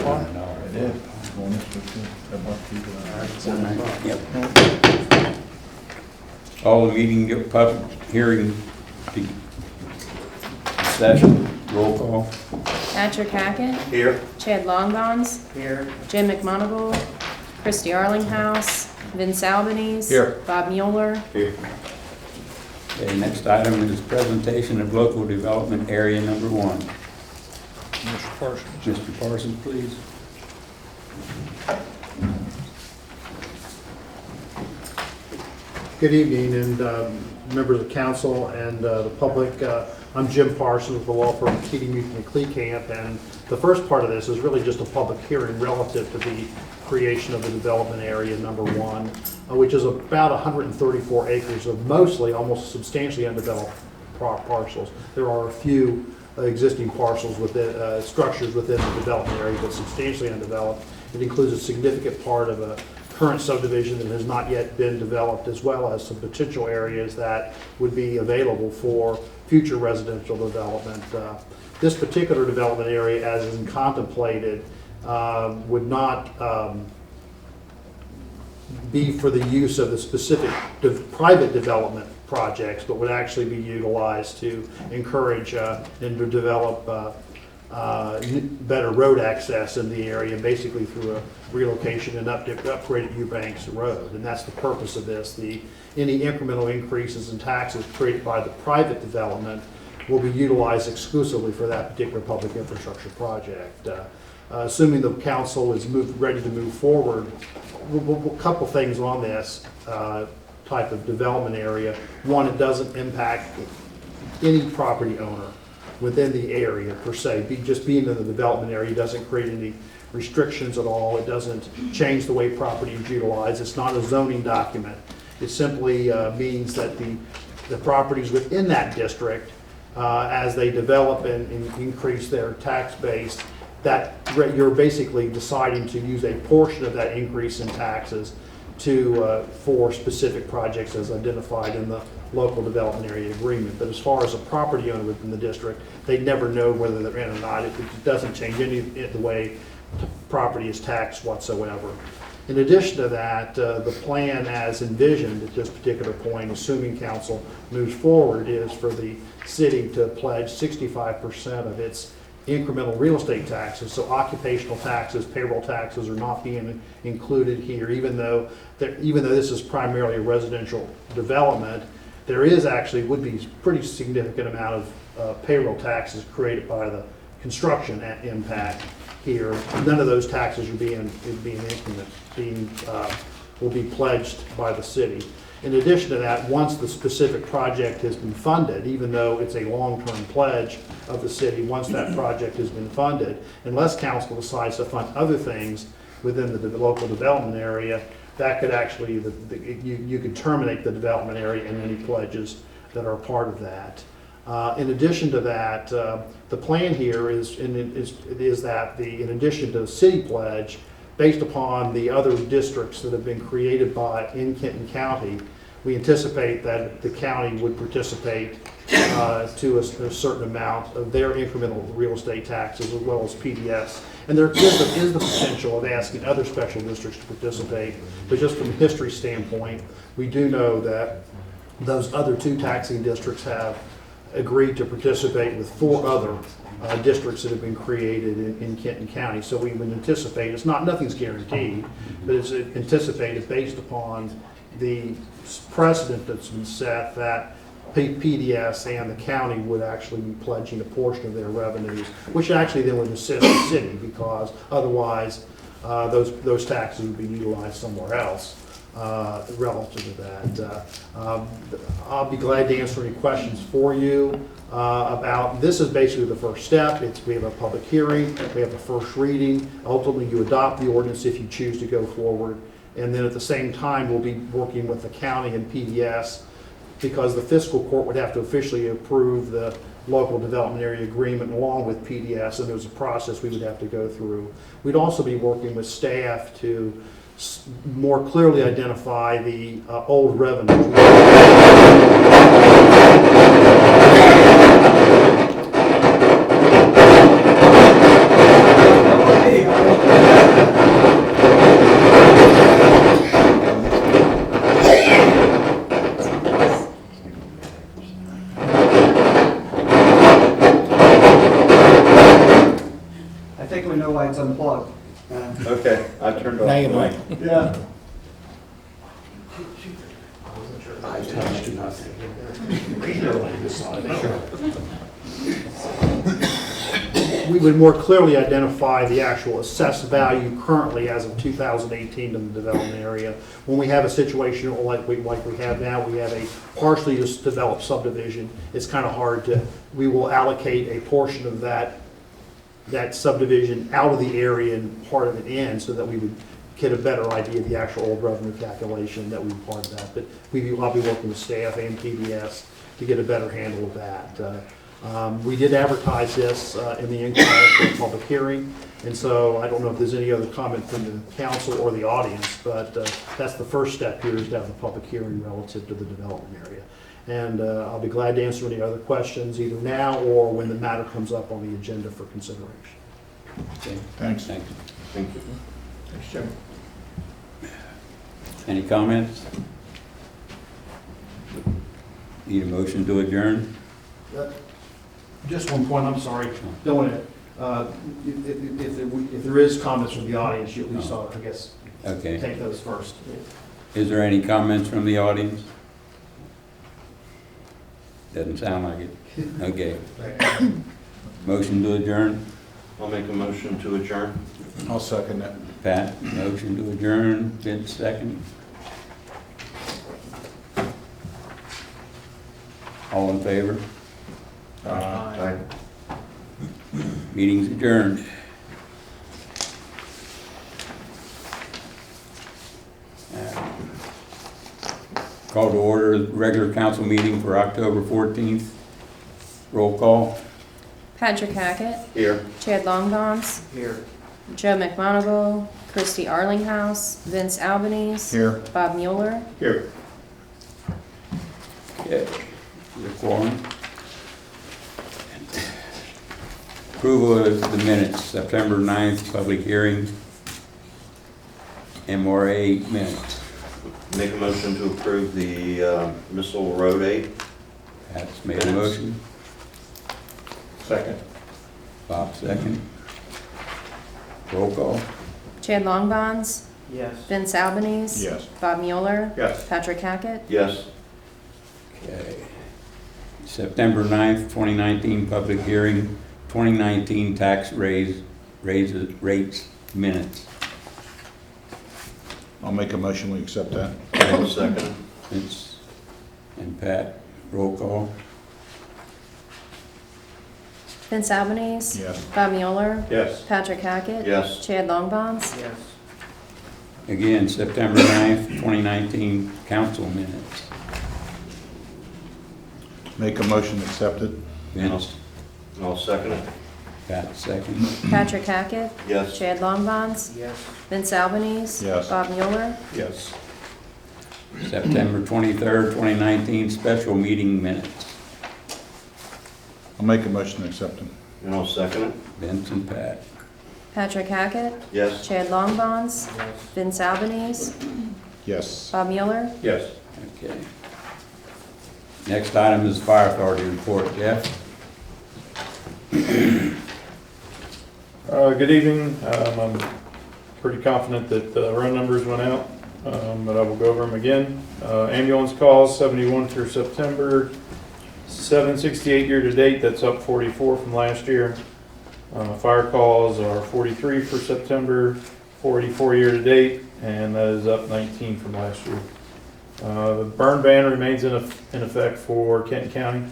It is. Yep. All the meeting, public hearing session, roll call. Patrick Hackett. Here. Chad Longbones. Here. Jim McMonigal. Christy Arlinghouse. Vince Albanese. Here. Bob Mueller. Here. Okay, next item is presentation of local development area number 1. Mr. Parsons. Mr. Parsons, please. Good evening, and members of council and the public. I'm Jim Parsons with the law firm Keating, Muth and Kleekamp, and the first part of this is really just a public hearing relative to the creation of the development area number 1, which is about 134 acres of mostly, almost substantially undeveloped parcels. There are a few existing parcels within structures within the development area, but substantially undeveloped. It includes a significant part of a current subdivision that has not yet been developed, as well as some potential areas that would be available for future residential development. This particular development area, as is contemplated, would not be for the use of the specific private development projects, but would actually be utilized to encourage and to develop better road access in the area, basically through a relocation and upgraded Eubanks Road. And that's the purpose of this. Any incremental increases in taxes created by the private development will be utilized exclusively for that particular public infrastructure project. Assuming the council is ready to move forward, a couple things on this type of development area. One, it doesn't impact any property owner within the area per se. Just being in the development area doesn't create any restrictions at all. It doesn't change the way property is utilized. It's not a zoning document. It simply means that the properties within that district, as they develop and increase their tax base, that you're basically deciding to use a portion of that increase in taxes for specific projects as identified in the local development area agreement. But as far as a property owner within the district, they never know whether they're in or not. It doesn't change any the way property is taxed whatsoever. In addition to that, the plan as envisioned at this particular point, assuming council moves forward, is for the city to pledge 65% of its incremental real estate taxes. So occupational taxes, payroll taxes are not being included here, even though this is primarily a residential development. There is actually would be pretty significant amount of payroll taxes created by the construction impact here. None of those taxes are will be pledged by the city. In addition to that, once the specific project has been funded, even though it's a long-term pledge of the city, once that project has been funded, unless council decides to fund other things within the local development area, that could actually, you could terminate the development area and any pledges that are part of that. In addition to that, the plan here is that in addition to the city pledge, based upon the other districts that have been created in Kenton County, we anticipate that the county would participate to a certain amount of their incremental real estate taxes, as well as PDS. And there is the potential of asking other special districts to participate, but just from a history standpoint, we do know that those other 2 taxing districts have agreed to participate with 4 other districts that have been created in Kenton County. So we would anticipate, nothing's guaranteed, but it's anticipated based upon the precedent that's been set that PDS and the county would actually be pledging a portion of their revenues, which actually then would assist the city, because otherwise those taxes would be utilized somewhere else relative to that. I'll be glad to answer any questions for you about this. Is basically the first step. We have a public hearing, we have a first reading. Ultimately, you adopt the ordinance if you choose to go forward, and then at the same time, we'll be working with the county and PDS, because the fiscal court would have to officially approve the local development area agreement along with PDS, and there's a process we would have to go through. We'd also be working with staff to more clearly identify the old revenue. know why it's unplugged. Okay, I turned off. Now you the might. mic. Yeah. I touched nothing. We would more clearly identify the actual assessed value currently as of 2018 in the development area. When we have a situation like we have now, we have a partially developed subdivision, it's kind of hard to, we will allocate a portion of that subdivision out of the area and part of it in, so that we would get a better idea of the actual old revenue calculation that would be part of that. But I'll be working with staff and PBS to get a better handle of that. We did advertise this in the Inquirer for a public hearing, and so I don't know if there's any other comment from the council or the audience, but that's the first step here, is to have a public hearing relative to the development area. And I'll be glad to answer any other questions either now or when the matter comes up on the agenda for consideration. Okay, Thanks. thank you. Thank you. Thanks, Jim. Any comments? Need a motion to adjourn? Just one point, I'm sorry, don't want to, if there is comments from the audience, you at least ought to, I guess, Okay. take those first. Is there any comments from the audience? Doesn't sound like it. Okay. Motion to adjourn? I'll make a motion to adjourn. I'll second that. Pat, motion to adjourn, Vince second. All in favor? Aye. Meeting's adjourned. Call to order the regular council meeting for October 14th. Roll call. Patrick Hackett, Here. Chad Longbons, Here. Joe McMonagle, Christy Arlinghouse, Vince Albanese, Here. Bob Mueller. Here. Okay. The quorum. Approval of the minutes, September 9th, public hearing. MRA minutes. Make a motion to approve the Missile Road 8. Pat's made a motion. Second. Bob second. Roll call. Chad Longbons, Yes. Vince Albanese. Yes. Bob Mueller. Yes. Patrick Hackett. Yes. Okay. September 9th, 2019, public hearing, 2019 tax rates minutes. I'll make a motion, we accept that. I'll second. Vince and Pat, roll call. Vince Albanese. Yes. Bob Mueller. Yes. Patrick Hackett. Yes. Chad Longbons. Yes. Again, September 9th, 2019, council minutes. Make a motion, accept it. Vince, I'll second it. Pat second. Patrick Hackett. Yes. Chad Longbons. Yes. Vince Albanese. Yes. Bob Mueller. Yes. September 23rd, 2019, special meeting minutes. I'll make a motion, accept it. And I'll second it. Vince and Pat. Patrick Hackett. Yes. Chad Longbons. Yes. Vince Albanese. Yes. Bob Mueller. Yes. Okay. Next item is fire authority report. Jeff? Good evening. I'm pretty confident that the run numbers went out, but I will go over them again. Ambulance calls, 71 through September, 768 year-to-date, that's up 44 from last year. Fire calls are 43 for September, 44 year-to-date, and that is up 19 from last year. The burn ban remains in effect for Kenton County.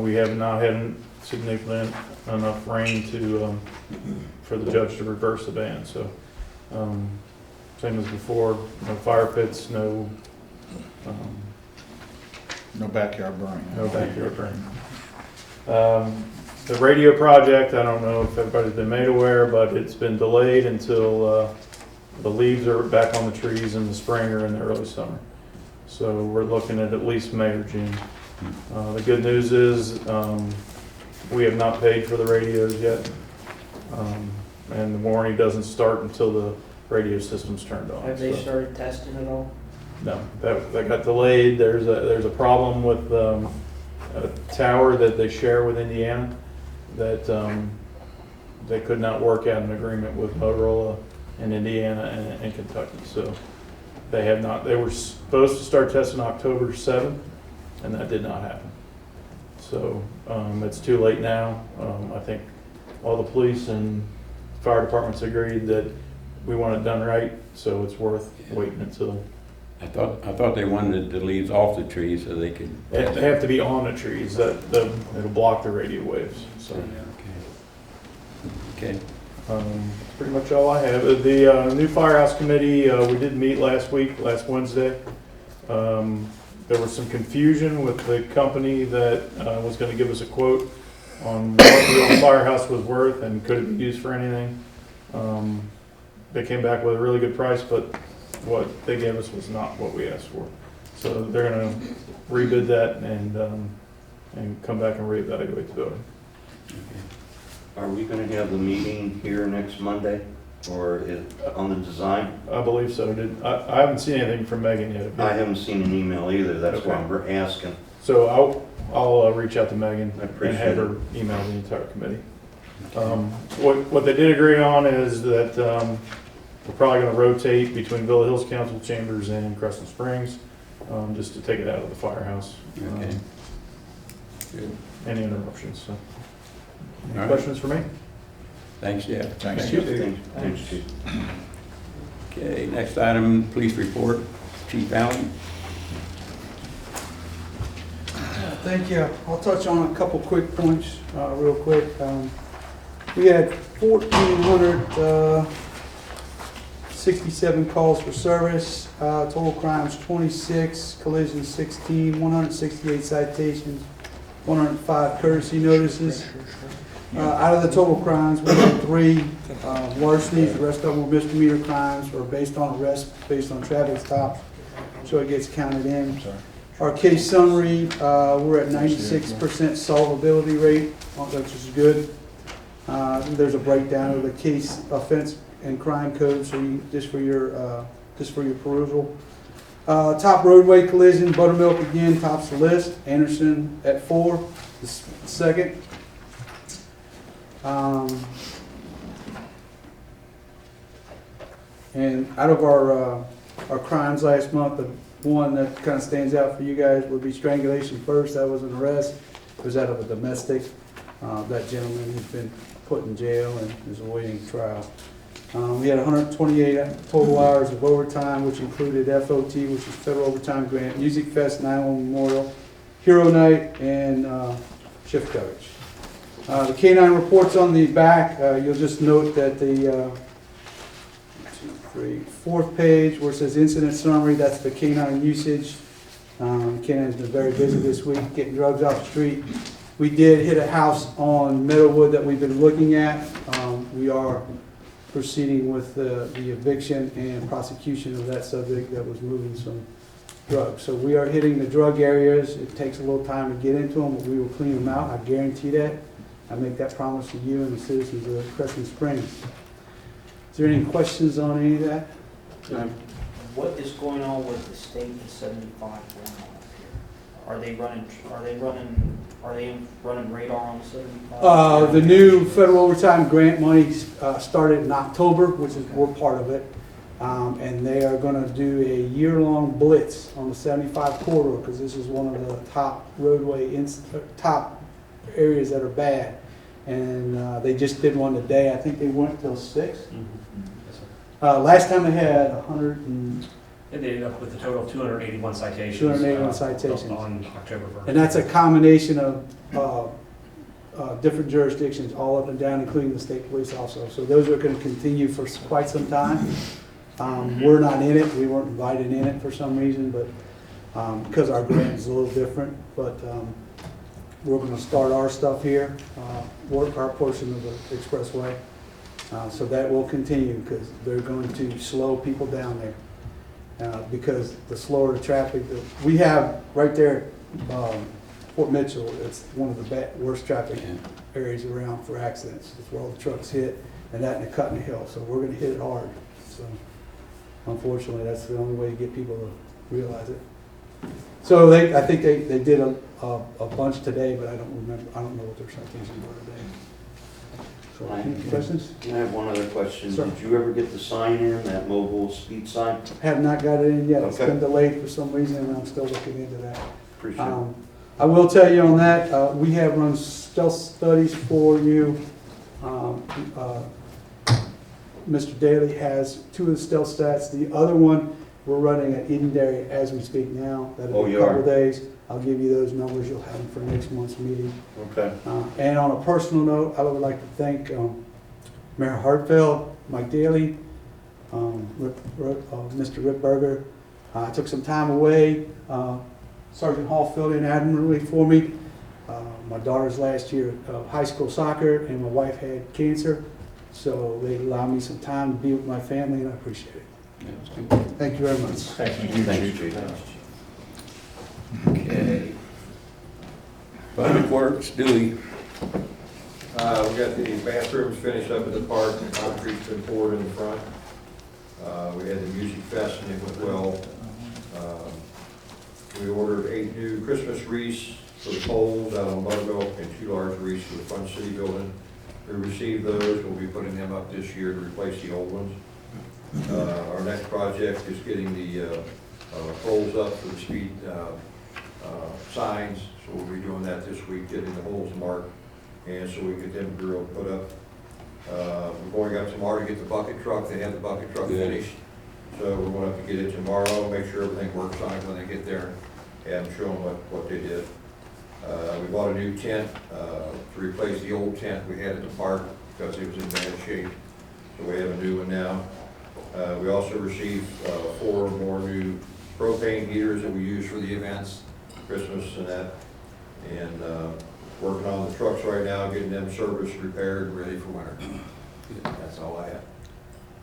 We have not had significant enough rain for the judge to reverse the ban. So, same as before, no fire pits, no No backyard burning. no backyard burning. The radio project, I don't know if everybody's been made aware, but it's been delayed until the leaves are back on the trees in the spring or in the early summer. So we're looking at least May or June. The good news is we have not paid for the radios yet, and the warranty doesn't start until the radio system's turned on. Have they So- started testing at all? No, that got delayed. There's a problem with a tower that they share with Indiana that they could not work out an agreement with Motorola in Indiana and Kentucky. So they have not, they were supposed to start testing October 7th, and that did not happen. So it's too late now. I think all the police and fire departments agreed that we want it done right, so it's worth waiting until. I thought they wanted the leaves off the trees so they could. They have to be on the trees, it'll block the radio waves, so. Okay. That's pretty much all I have. The new firehouse committee, we did meet last Wednesday. There was some confusion with the company that was gonna give us a quote on what the old firehouse was worth and could it be used for anything. They came back with a really good price, but what they gave us was not what we asked for. So they're gonna rebid that and come back and reevaluate the building. Are we gonna have the meeting here next Monday, or on the design? I believe so. I haven't seen anything from Megan yet. I haven't seen an email either, that's why I'm asking. So I'll reach out to Megan I and appreciate have her email the entire committee. What they did agree on is that we're probably going to rotate between Villa Hills Council Chambers and Crescent Springs, just to take it out of the firehouse. Okay. Good. Any interruptions, so. Any All right. questions for me? Thanks, Jeff. Thanks, Thank Chief. you. Thanks, Chief. Okay, next item, police report. Chief Allen. Thank you. I'll touch on a couple quick points real quick. We had 1,467 calls for service, total crimes 26, collisions 16, 168 citations, 105 courtesy notices. Out of the total crimes, we had 3 larcenies, the rest of them were misdemeanor crimes or based on arrest, based on traffic stops, so it gets counted in. Our case summary, we're at 96% solvability rate, which is good. There's a breakdown of the case offense and crime code, so just for your perusal. Top roadway collision, Buttermilk again tops the list. Anderson at 4, the second. And out of our crimes last month, the one that kind of stands out for you guys would be strangulation first. That was an arrest. It was out of a domestic. That gentleman has been put in jail and is awaiting trial. We had 128 total hours of overtime, which included FOT, which is Federal Overtime Grant, Music Fest, 9/11 Memorial, Hero Night, and shift coverage. The K-9 reports on the back, you'll just note that the 4th page where it says incident summary, that's the K-9 usage. K-9's been very busy this week getting drugs off the street. We did hit a house on Meadowwood that we've been looking at. We are proceeding with the eviction and prosecution of that subject that was moving some drugs. So we are hitting the drug areas. It takes a little time to get into them, but we will clean them out. I guarantee that. I make that promise to you and the citizens of Crescent Springs. Is there any questions on any of that? What is going on with the state and 75 going on up here? Are they running radar on the 75? The new federal overtime grant money started in October, which is, we're part of it. And they are going to do a year-long blitz on the 75 corridor because this is one of the top top areas that are bad. And they just did one today. I think they went till 6. Last time they had 100 and... They ended up with a total of 281 citations. 281 citations. On October 1st. And that's a combination of different jurisdictions all up and down, including the state police also. So those are going to continue for quite some time. We're not in it. We weren't invited in it for some reason, but because our grant is a little different. But we're going to start our stuff here, work our portion of the expressway. So that will continue because they're going to slow people down there. Because the slower the traffic, we have right there at Fort Mitchell, it's one of the worst traffic areas around for accidents. It's where all the trucks hit, and that and the Cutting Hill. So we're going to hit it hard. So unfortunately, that's the only way to get people to realize it. So I think they did a bunch today, but I don't remember. I don't know what their citations were today. So, any questions? I have one other question. Sir. Did you ever get the sign in, that mobile speed sign? Have not got it in yet. It's Okay. been delayed for some reason, and I'm still looking into that. Appreciate it. I will tell you on that, we have run stealth studies for you. Mr. Daly has 2 of the stealth stats. The other one, we're running at Edenderry as we speak now. That'll Oh, be you a couple are? days. I'll give you those numbers. You'll have them for next month's meeting. Okay. And on a personal note, I would like to thank Mayor Hartfeld, Mike Daly, Mr. Rip Berger. I took some time away. Sergeant Hall filled in admirably for me. My daughter's last year of high school soccer, and my wife had cancer, so they allowed me some time to be with my family, and I appreciate it. Yeah, it's good. Thank you very much. Thank you, Thanks, Chief. Chief. Okay. Public Works, Dewey. We got the bathrooms finished up at the park, the concrete's been poured in the front. We had the music fest and it went well. We ordered 8 new Christmas wreaths for the poles out on Buttermilk and 2 large wreaths for the front city building. We received those, we'll be putting them up this year to replace the old ones. Our next project is getting the poles up for the speed signs, so we'll be doing that this week, getting the holes marked, and so we get them drilled, put up. We're going up tomorrow to get the bucket truck, they have the bucket truck Good. finished, so we're going to have to get it tomorrow, make sure everything works on it when they get there, and show them what they did. We bought a new tent to replace the old tent we had at the park because it was in bad shape, so we have a new one now. We also received 4 more new propane heaters that we use for the events, Christmas and that, and working on the trucks right now, getting them serviced, repaired, and ready for winter. That's all I have.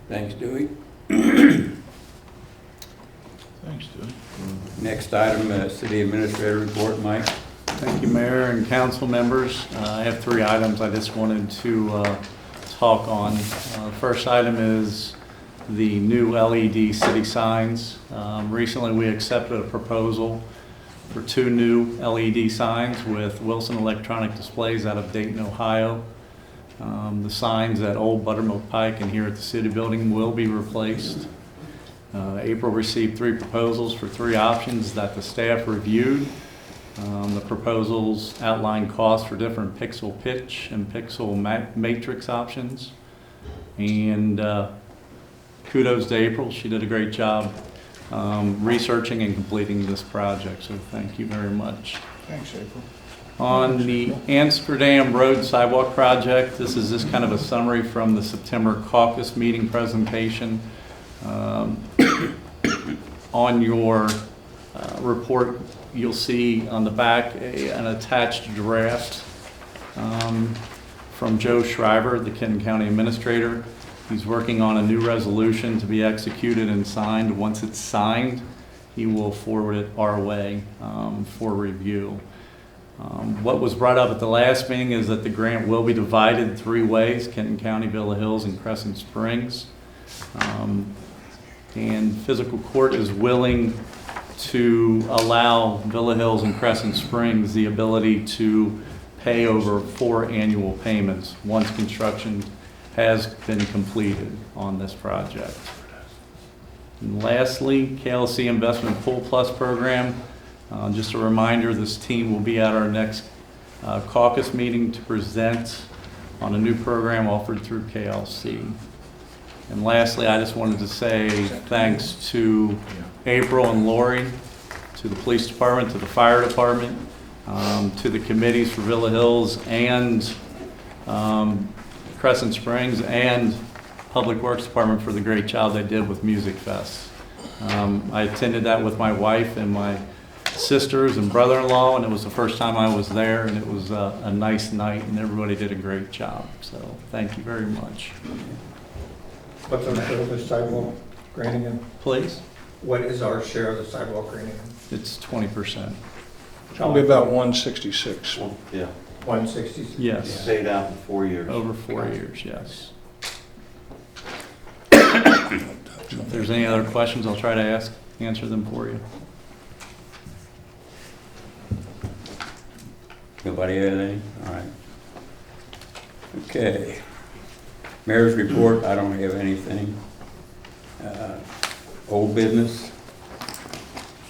Thanks, Dewey. Thanks, Dewey. Next item, City Administrator Report, Mike. Thank you, Mayor and council members. I have 3 items I just wanted to talk on. First item is the new LED city signs. Recently, we accepted a proposal for 2 new LED signs with Wilson Electronic Displays out of Dayton, Ohio. The signs at Old Buttermilk Pike and here at the city building will be replaced. April received 3 proposals for 3 options that the staff reviewed. The proposals outline costs for different pixel pitch and pixel matrix options. And kudos to April, she did a great job researching and completing this project, so thank you very much. Thanks, April. On the Amsterdam Road Sidewalk Project, this is just kind of a summary from the September caucus meeting presentation. On your report, you'll see on the back an attached draft from Joe Shriver, the Kenton County Administrator. He's working on a new resolution to be executed and signed. Once it's signed, he will forward it our way for review. What was brought up at the last meeting is that the grant will be divided 3 ways: Kenton County, Villa Hills, and Crescent Springs. And Physical Court is willing to allow Villa Hills and Crescent Springs the ability to pay over 4 annual payments once construction has been completed on this project. And lastly, KLC Investment Pool Plus program. Just a reminder, this team will be at our next caucus meeting to present on a new program offered through KLC. And lastly, I just wanted to say thanks to April and Lori, to the police department, to the fire department, to the committees for Villa Hills and Crescent Springs and Public Works Department for the great job they did with Music Fest. I attended that with my wife and my sisters and brother-in-law, and it was the first time I was there, and it was a nice night, and everybody did a great job. So thank you very much. What's our share of the sidewalk granting in? Please? What is our share of the sidewalk granting in? It's 20%. Probably about 166. Yeah. 166? Yes. Stayed out for 4 years. Over 4 years, yes. If there's any other questions, I'll try to answer them for you. Nobody had any? All right. Okay. Mayor's report, I don't have anything. Old business,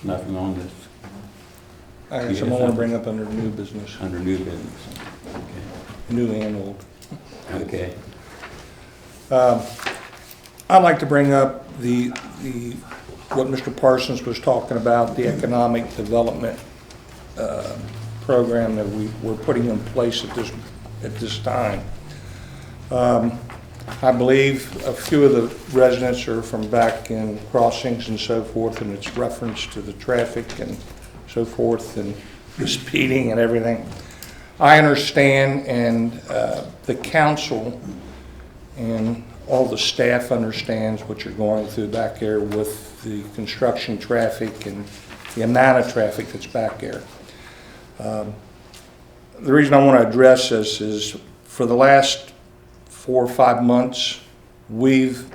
nothing on this, I have some I want to bring up under new business, under new business. new and old. Okay. I'd like to bring up what Mr. Parsons was talking about, the economic development program that we're putting in place at this time. I believe a few of the residents are from back in Crossings and so forth, and it's reference to the traffic and so forth and the speeding and everything. I understand, and the council and all the staff understands what you're going through back there with the construction traffic and the amount of traffic that's back there. The reason I want to address this is for the last 4 or 5 months, we've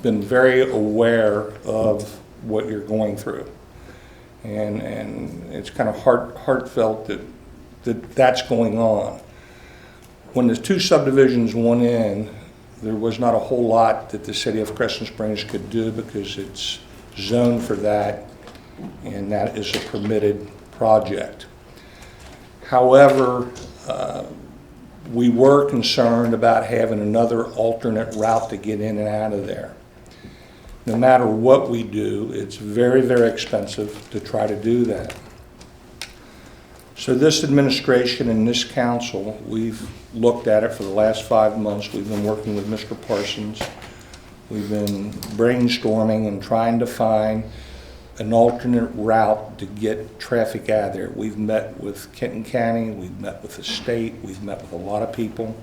been very aware of what you're going through. And it's kind of heartfelt that's going on. When the 2 subdivisions went in, there was not a whole lot that the city of Crescent Springs could do because it's zoned for that, and that is a permitted project. However, we were concerned about having another alternate route to get in and out of there. No matter what we do, it's very, very expensive to try to do that. So this administration and this council, we've looked at it for the last 5 months. We've been working with Mr. Parsons. We've been brainstorming and trying to find an alternate route to get traffic out of there. We've met with Kenton County, we've met with the state, we've met with a lot of people.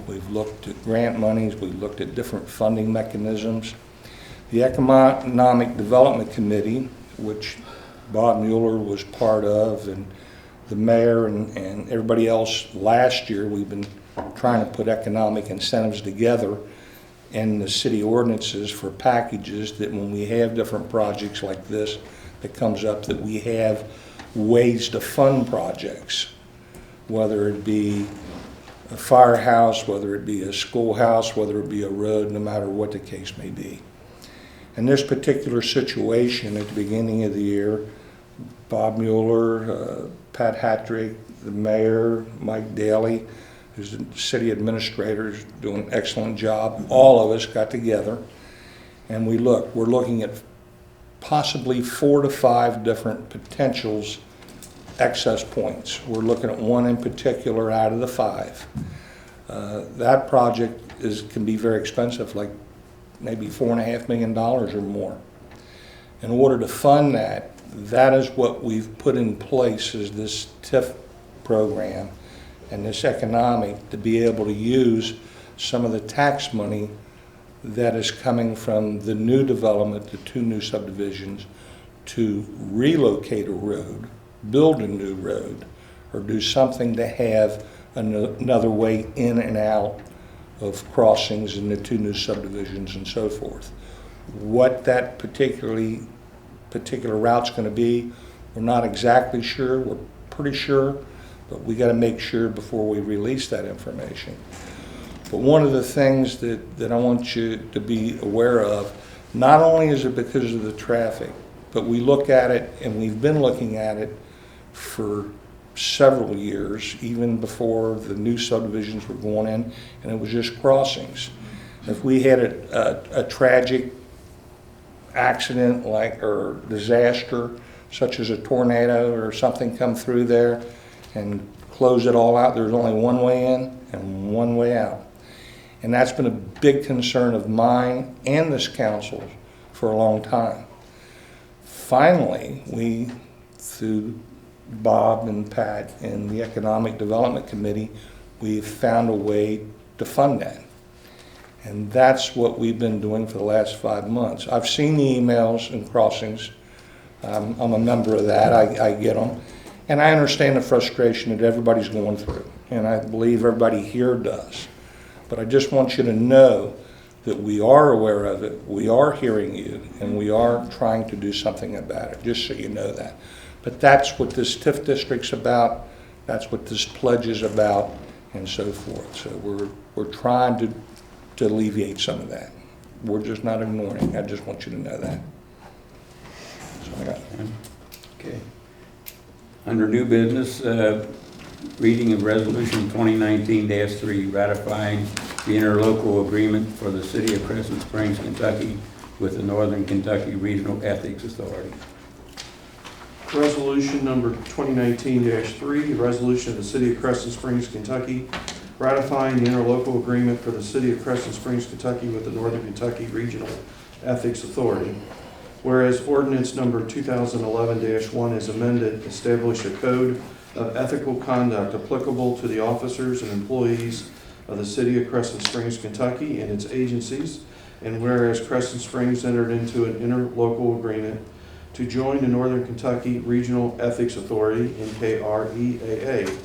We've looked at grant monies, we've looked at different funding mechanisms. The Economic Development Committee, which Bob Mueller was part of, and the mayor and everybody else last year, we've been trying to put economic incentives together in the city ordinances for packages that when we have different projects like this that comes up, that we have ways to fund projects, whether it be a firehouse, whether it be a schoolhouse, whether it be a road, no matter what the case may be. In this particular situation at the beginning of the year, Bob Mueller, Pat Hattrick, the mayor, Mike Daly, who's the city administrator, is doing an excellent job. All of us got together and we're looking at possibly 4 to 5 different potentials, access points. We're looking at one in particular out of the 5. That project can be very expensive, like maybe $4.5 million or more. In order to fund that, that is what we've put in place, is this TIF program and this economic, to be able to use some of the tax money that is coming from the new development, the 2 new subdivisions, to relocate a road, build a new road, or do something to have another way in and out of crossings in the 2 new subdivisions and so forth. What that particular route's going to be, we're not exactly sure. We're pretty sure, but we got to make sure before we release that information. But one of the things that I want you to be aware of, not only is it because of the traffic, but we look at it, and we've been looking at it for several years, even before the new subdivisions were going in, and it was just crossings. If we had a tragic accident or disaster, such as a tornado or something come through there and close it all out, there's only one way in and one way out. And that's been a big concern of mine and this council for a long time. Finally, we, through Bob and Pat and the Economic Development Committee, we've found a way to fund that. And that's what we've been doing for the last 5 months. I've seen the emails and crossings. I'm a member of that. I get them. And I understand the frustration that everybody's going through. And I believe everybody here does. But I just want you to know that we are aware of it, we are hearing you, and we are trying to do something about it, just so you know that. But that's what this TIF district's about, that's what this pledge is about, and so forth. So we're trying to to alleviate some of that. We're just not ignoring. I just want you to know that. So I got Okay. Under new business, reading of resolution 2019-3 ratifying the interlocal agreement for the city of Crescent Springs, Kentucky with the Northern Kentucky Regional Ethics Authority. Resolution number 2019-3, resolution of the City of Crescent Springs, Kentucky, ratifying the interlocal agreement for the City of Crescent Springs, Kentucky with the Northern Kentucky Regional Ethics Authority. Whereas ordinance number 2011-1 is amended, establish a code of ethical conduct applicable to the officers and employees of the City of Crescent Springs, Kentucky and its agencies. And whereas Crescent Springs entered into an interlocal agreement to join the Northern Kentucky Regional Ethics Authority, NKREAA,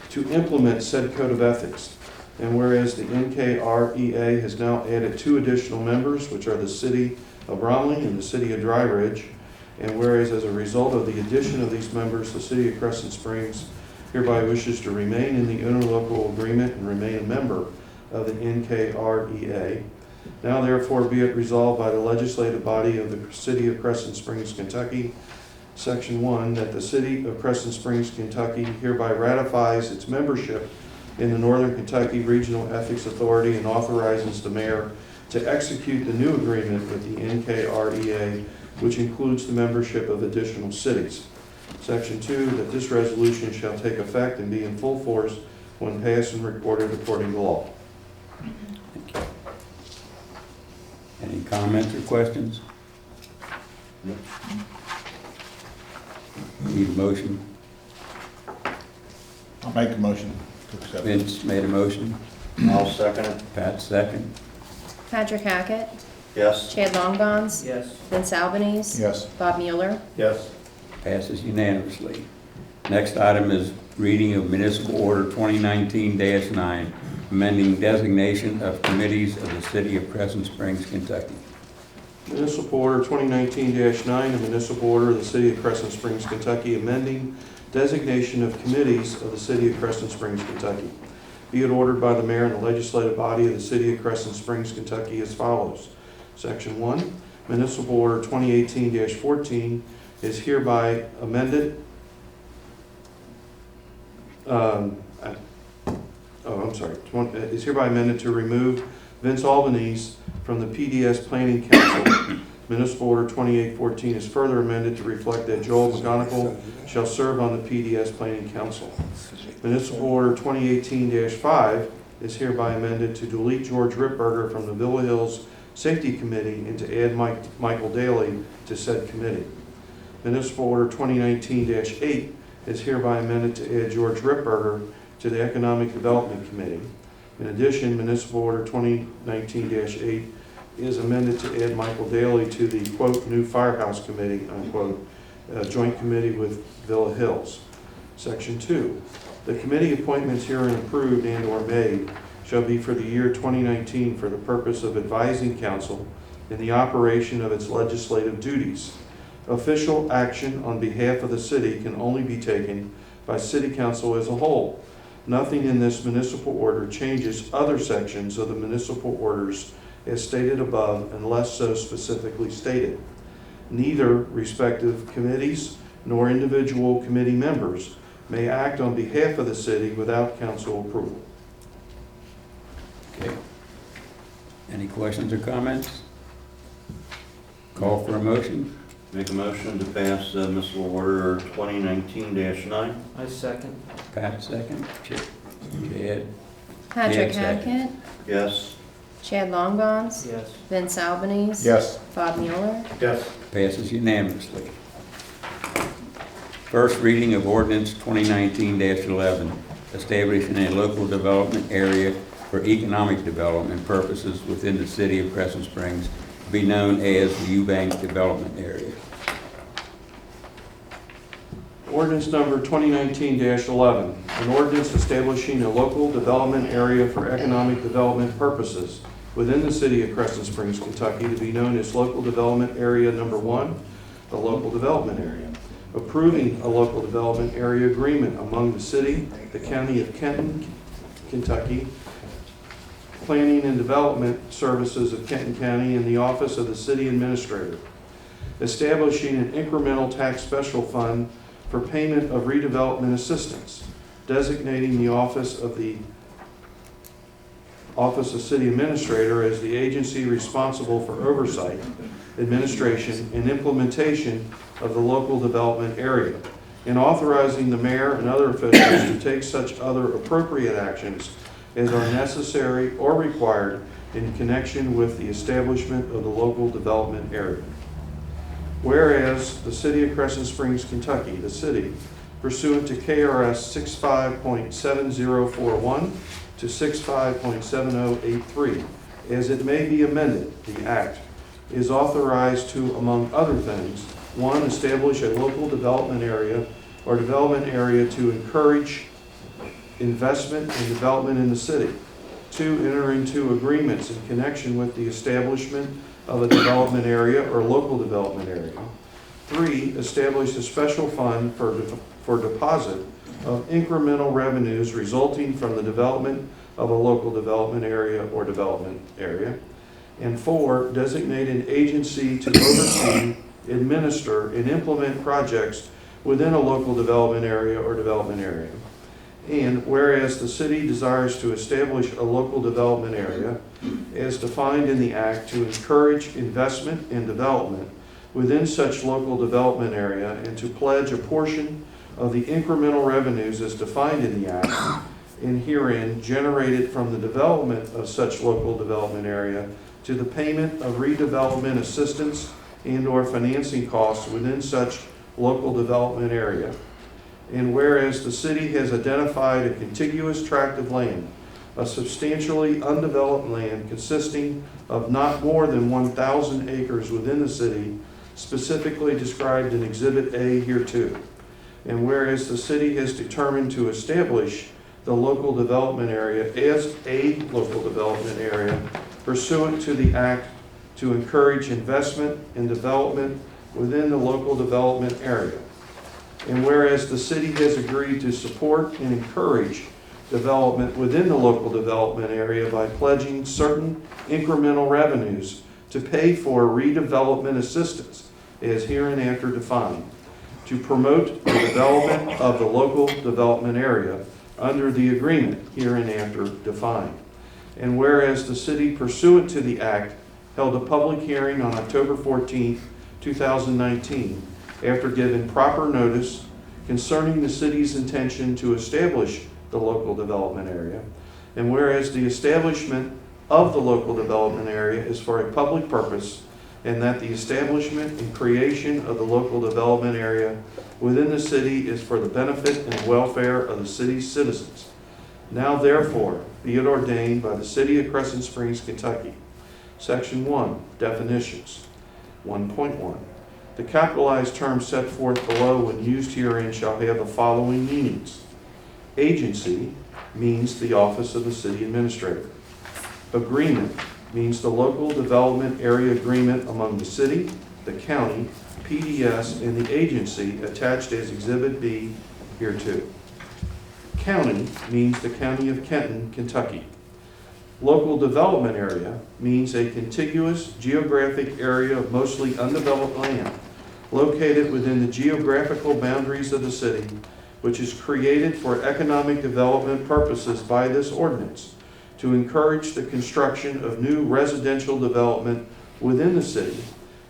to implement said code of ethics. And whereas the NKREA has now added 2 additional members, which are the City of Romley and the City of Dry Ridge. And whereas as a result of the addition of these members, the City of Crescent Springs hereby wishes to remain in the interlocal agreement and remain a member of the NKREA. Now therefore be it resolved by the legislative body of the City of Crescent Springs, Kentucky, Section 1, that the City of Crescent Springs, Kentucky hereby ratifies its membership in the Northern Kentucky Regional Ethics Authority and authorizes the mayor to execute the new agreement with the NKREA, which includes the membership of additional cities. Section 2, that this resolution shall take effect and be in full force when passed and recorded according to law. Any comments or questions? Need a motion? I'll make a motion to accept. Vince made a motion. I'll second it. Pat second. Patrick Hackett, Yes. Chad Longbonds, Yes. Vince Albanese, Yes. Bob Mueller, Yes. Passes unanimously. Next item is reading of municipal order 2019-9, amending designation of committees of the City of Crescent Springs, Kentucky. Municipal Order 2019-9, a municipal order of the City of Crescent Springs, Kentucky, amending designation of committees of the City of Crescent Springs, Kentucky. Be it ordered by the mayor and the legislative body of the City of Crescent Springs, Kentucky as follows. Section 1, Municipal Order 2018-14 is hereby amended. Is hereby amended to remove Vince Albanese from the PDS Planning Council. Municipal Order 2814 is further amended to reflect that Joel McGonigal shall serve on the PDS Planning Council. Municipal Order 2018-5 is hereby amended to delete George Ripberger from the Villa Hills Safety Committee and to add Michael Daly to said committee. Municipal Order 2019-8 is hereby amended to add George Ripberger to the Economic Development Committee. In addition, Municipal Order 2019-8 is amended to add Michael Daly to the, quote, new Firehouse Committee, unquote, joint committee with Villa Hills. Section 2, the committee appointments herein approved and or made shall be for the year 2019 for the purpose of advising council in the operation of its legislative duties. Official action on behalf of the city can only be taken by city council as a whole. Nothing in this municipal order changes other sections of the municipal orders as stated above unless so specifically stated. Neither respective committees nor individual committee members may act on behalf of the city without council approval. Okay. Any questions or comments? Call for a motion. Make a motion to pass municipal order 2019-9. I second. Pat second. Chad. Patrick second. Hackett, Yes. Chad Longbonds, Yes. Vince Albanese, Yes. Bob Mueller, Yes. Passes unanimously. First reading of ordinance 2019-11, establishing a local development area for economic development purposes within the City of Crescent Springs, to be known as the Eubank Development Area. Ordinance number 2019-11, an ordinance establishing a local development area for economic development purposes within the City of Crescent Springs, Kentucky, to be known as Local Development Area Number 1, the Local Development Area. Approving a local development area agreement among the city, the county of Kenton, Kentucky, Planning and Development Services of Kenton County and the Office of the City Administrator, establishing an incremental tax special fund for payment of redevelopment assistance, designating the Office of City Administrator as the agency responsible for oversight, administration, and implementation of the local development area, and authorizing the mayor and other officials to take such other appropriate actions as are necessary or required in connection with the establishment of the local development area. Whereas the City of Crescent Springs, Kentucky, the city, pursuant to KRS 65.7041 to 65.7083, as it may be amended, the act is authorized to, among other things, 1, establish a local development area or development area to encourage investment and development in the city. 2, enter into agreements in connection with the establishment of a development area or local development area. 3, establish a special fund for deposit of incremental revenues resulting from the development of a local development area or development area. And 4, designate an agency to oversee, administer, and implement projects within a local development area or development area. And whereas the city desires to establish a local development area as defined in the act to encourage investment and development within such local development area and to pledge a portion of the incremental revenues as defined in the act and herein generated from the development of such local development area to the payment of redevelopment assistance and/or financing costs within such local development area. And whereas the city has identified a contiguous tract of land, a substantially undeveloped land consisting of not more than 1,000 acres within the city, specifically described in Exhibit A hereto. And whereas the city has determined to establish the local development area as a local development area pursuant to the act to encourage investment and development within the local development area. And whereas the city has agreed to support and encourage development within the local development area by pledging certain incremental revenues to pay for redevelopment assistance, as hereinafter defined, to promote the development of the local development area under the agreement hereinafter defined. And whereas the city pursuant to the act held a public hearing on October 14, 2019, after giving proper notice concerning the city's intention to establish the local development area. And whereas the establishment of the local development area is for a public purpose, and that the establishment and creation of the local development area within the city is for the benefit and welfare of the city's citizens. Now therefore, be it ordained by the City of Crescent Springs, Kentucky. Section 1, Definitions. 1.1. The capitalized terms set forth below when used herein shall have the following meanings. Agency means the office of the city administrator. Agreement means the local development area agreement among the city, the county, PDS, and the agency attached as Exhibit B hereto. County means the county of Kenton, Kentucky. Local development area means a contiguous geographic area of mostly undeveloped land located within the geographical boundaries of the city, which is created for economic development purposes by this ordinance to encourage the construction of new residential development within the city,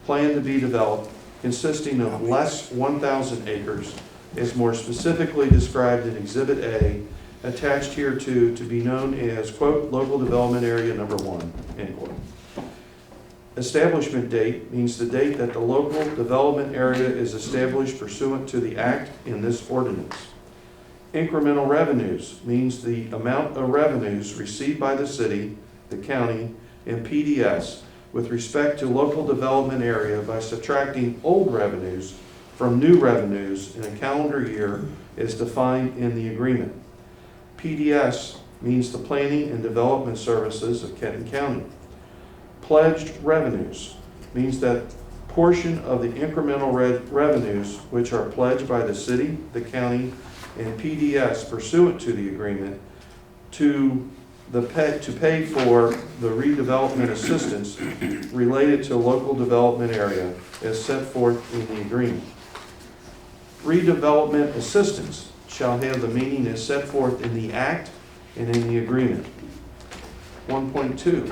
planned to be developed, consisting of less 1,000 acres, as more specifically described in Exhibit A, attached hereto, to be known as, quote, local development area number 1, end quote. Establishment date means the date that the local development area is established pursuant to the act in this ordinance. Incremental revenues means the amount of revenues received by the city, the county, and PDS with respect to local development area by subtracting old revenues from new revenues in a calendar year as defined in the agreement. PDS means the Planning and Development Services of Kenton County. Pledged revenues means that portion of the incremental revenues which are pledged by the city, the county, and PDS pursuant to the agreement to to pay for the redevelopment assistance related to local development area as set forth in the agreement. Redevelopment assistance shall have the meaning as set forth in the act and in the agreement. 1.2,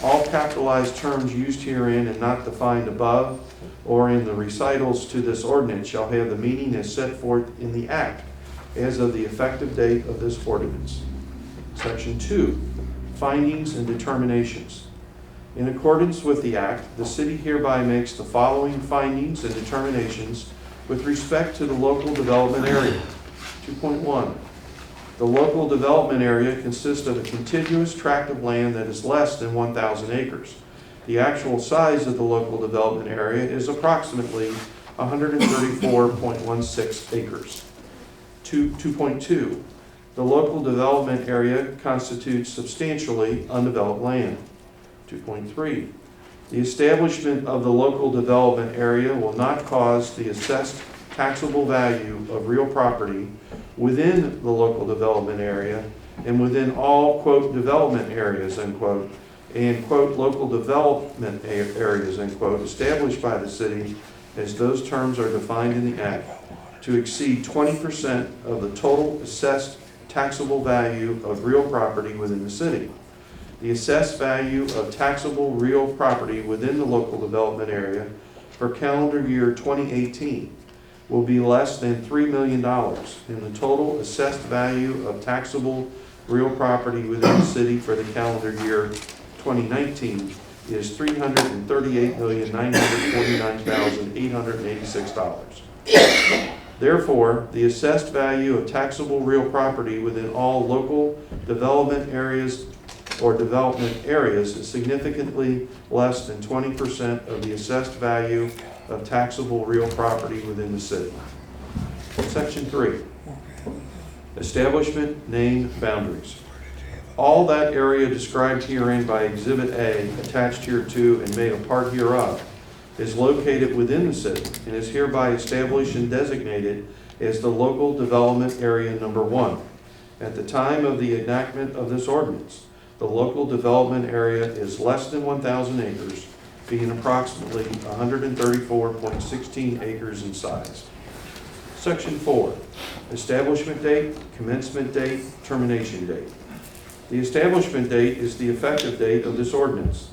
all capitalized terms used herein and not defined above or in the recitals to this ordinance shall have the meaning as set forth in the act as of the effective date of this ordinance. Section 2, findings and determinations. In accordance with the act, the city hereby makes the following findings and determinations with respect to the local development area. 2.1, the local development area consists of a contiguous tract of land that is less than 1,000 acres. The actual size of the local development area is approximately 134.16 acres. 2.2, the local development area constitutes substantially undeveloped land. 2.3, the establishment of the local development area will not cause the assessed taxable value of real property within the local development area and within all, quote, development areas, unquote, and, quote, local development areas, unquote, established by the city as those terms are defined in the act, to exceed 20% of the total assessed taxable value of real property within the city. The assessed value of taxable real property within the local development area for calendar year 2018 will be less than $3 million, and the total assessed value of taxable real property within the city for the calendar year 2019 is $338,949,886. Therefore, the assessed value of taxable real property within all local development areas or development areas is significantly less than 20% of the assessed value of taxable real property within the city. Section 3, establishment, name, boundaries. All that area described herein by Exhibit A, attached hereto and made a part hereof, is located within the city and is hereby established and designated as the local development area number 1. At the time of the enactment of this ordinance, the local development area is less than 1,000 acres, being approximately 134.16 acres in size. Section 4, establishment date, commencement date, termination date. The establishment date is the effective date of this ordinance.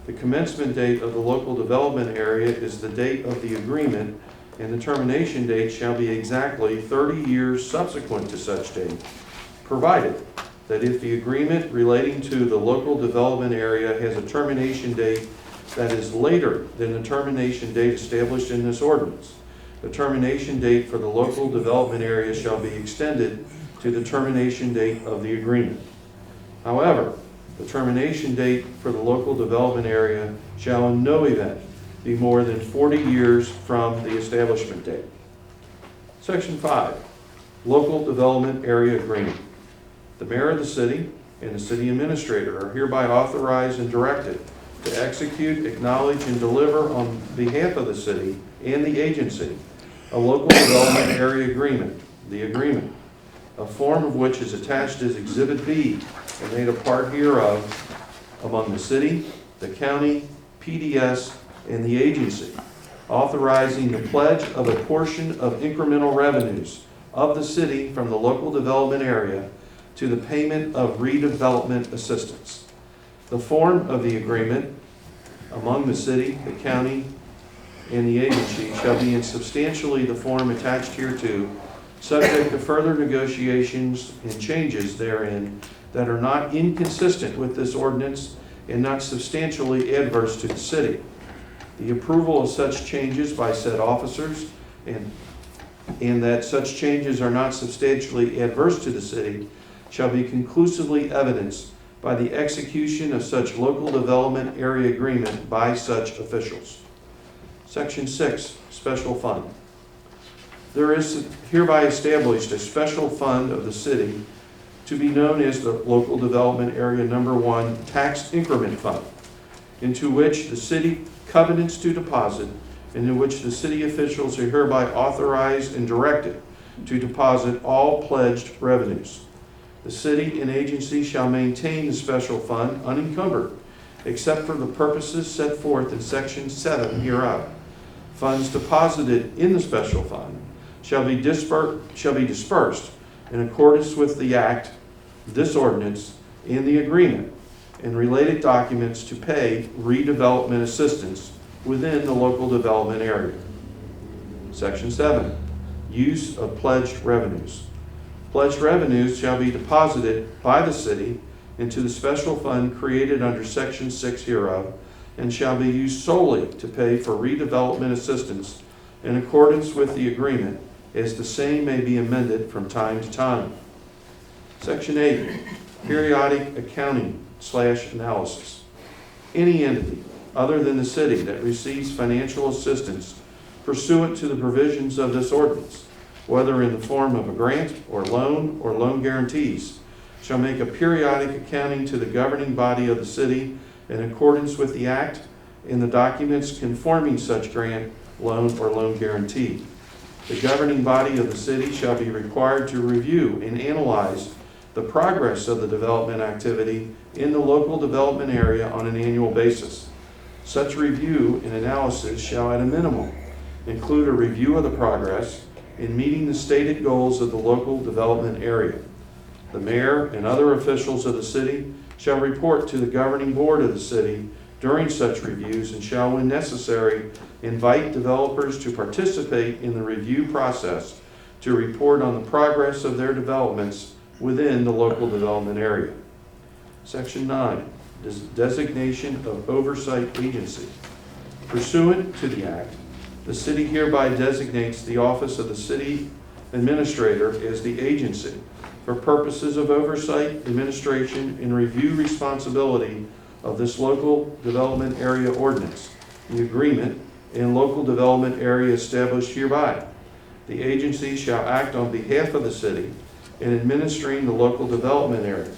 The commencement date of the local development area is the date of the agreement, and the termination date shall be exactly 30 years subsequent to such date, provided that if the agreement relating to the local development area has a termination date that is later than the termination date established in this ordinance, the termination date for the local development area shall be extended to the termination date of the agreement. However, the termination date for the local development area shall in no event be more than 40 years from the establishment date. Section 5, local development area agreement. The mayor of the city and the city administrator are hereby authorized and directed to execute, acknowledge, and deliver on behalf of the city and the agency a local development area agreement, the agreement, a form of which is attached as Exhibit B and made a part hereof among the city, the county, PDS, and the agency, authorizing the pledge of a portion of incremental revenues of the city from the local development area to the payment of redevelopment assistance. The form of the agreement among the city, the county, and the agency shall be in substantially the form attached hereto, subject to further negotiations and changes therein that are not inconsistent with this ordinance and not substantially adverse to the city. The approval of such changes by said officers and that such changes are not substantially adverse to the city shall be conclusively evidenced by the execution of such local development area agreement by such officials. Section 6, special fund. There is hereby established a special fund of the city to be known as the Local Development Area Number 1 Tax Increment Fund, into which the city covenants to deposit and in which the city officials are hereby authorized and directed to deposit all pledged revenues. The city and agency shall maintain the special fund unencumbered, except for the purposes set forth in Section 7 hereof. Funds deposited in the special fund shall be dispersed in accordance with the act, this ordinance, and the agreement, and related documents to pay redevelopment assistance within the local development area. Section 7, use of pledged revenues. Pledged revenues shall be deposited by the city into the special fund created under Section 6 hereof, and shall be used solely to pay for redevelopment assistance in accordance with the agreement, as the same may be amended from time to time. Section 8, periodic accounting/analysis. Any entity other than the city that receives financial assistance pursuant to the provisions of this ordinance, whether in the form of a grant or loan guarantees, shall make a periodic accounting to the governing body of the city in accordance with the act and the documents conforming such grant, loan, or loan guarantee. The governing body of the city shall be required to review and analyze the progress of the development activity in the local development area on an annual basis. Such review and analysis shall at a minimum include a review of the progress in meeting the stated goals of the local development area. The mayor and other officials of the city shall report to the governing board of the city during such reviews, and shall, when necessary, invite developers to participate in the review process to report on the progress of their developments within the local development area. Section 9, designation of oversight agency. Pursuant to the act, the city hereby designates the office of the city administrator as the agency for purposes of oversight, administration, and review responsibility of this local development area ordinance, the agreement, and local development area established hereby. The agency shall act on behalf of the city in administering the local development area,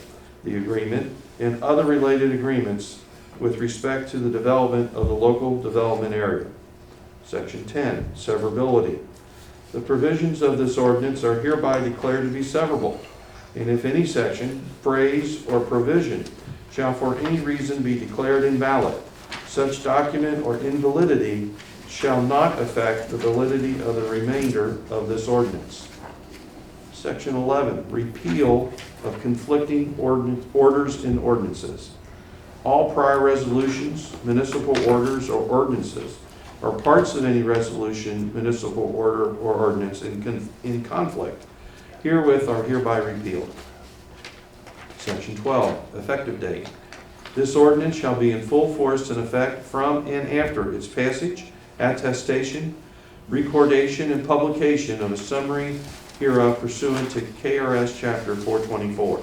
the agreement, and other related agreements with respect to the development of the local development area. Section 10, severability. The provisions of this ordinance are hereby declared to be severable, and if any section, phrase, or provision shall for any reason be declared invalid, such document or invalidity shall not affect the validity of the remainder of this ordinance. Section 11, repeal of conflicting orders and ordinances. All prior resolutions, municipal orders, or ordinances, or parts of any resolution, municipal order, or ordinance in conflict herewith are hereby repealed. Section 12, effective date. This ordinance shall be in full force and effect from and after its passage, attestation, recordation, and publication of a summary hereof pursuant to KRS Chapter 424.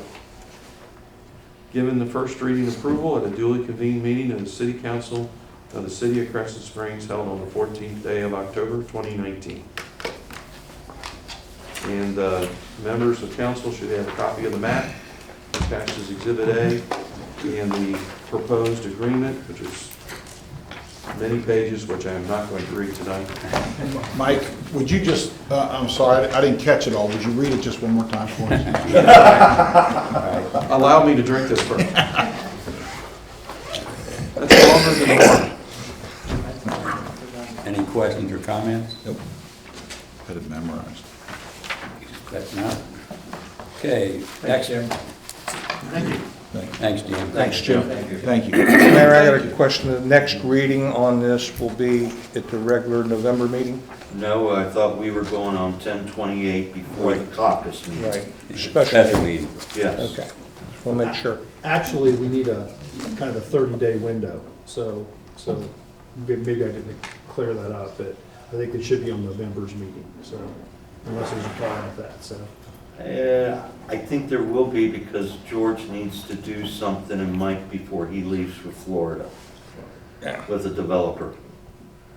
Given the first reading approval at a duly convened meeting of the City Council of the City of Crescent Springs held on the 14th day of October 2019. And members of council should have a copy of the map attached as Exhibit A, and the proposed agreement, which is many pages, which I am not going to read tonight. Mike, would you just, I'm sorry, I didn't catch it all. Would you read it just one more time for us? Allow me to drink this first. That's longer than normal. Any questions or comments? Nope. Had it memorized. That's not. Okay, next. Thank you. Thanks, Jim. Thanks, Jim. Thank you. Mayor, I got a question. The next reading on this will be at the regular November meeting? No, I thought we were going on 10/28 before the caucus meeting. Right. Special meeting. Yes. Okay. Just want to make sure. Actually, we need a kind of a 30-day window, so maybe I didn't clear that up, but I think it should be on November's meeting, so unless there's a problem with that, so. I think there will be, because George needs to do something, and Mike, before he leaves for Florida Yeah. with a developer.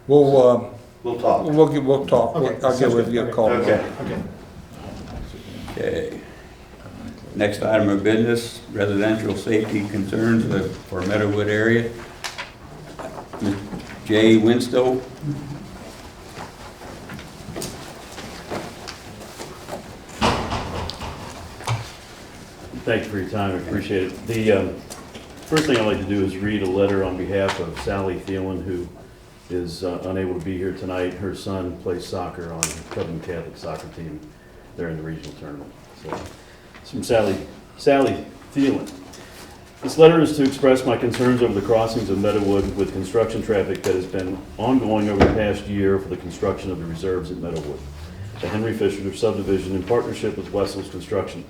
We'll talk. We'll talk. Okay, I'll give sounds you a good. call. Okay. Okay. Next item of business, residential safety concerns for Meadowwood area. Ms. Jay Winstow. Thank you for your time, I appreciate it. The first thing I'd like to do is read a letter on behalf of Sally Thielen, who is unable to be here tonight. Her son plays soccer on the Covington Catholic soccer team. They're in the regional tournament. So, it's from Sally Thielen. This letter is to express my concerns over the crossings of Meadowwood with construction traffic that has been ongoing over the past year for the construction of the reserves at Meadowwood, the Henry Fisher subdivision in partnership with Wessel's Construction.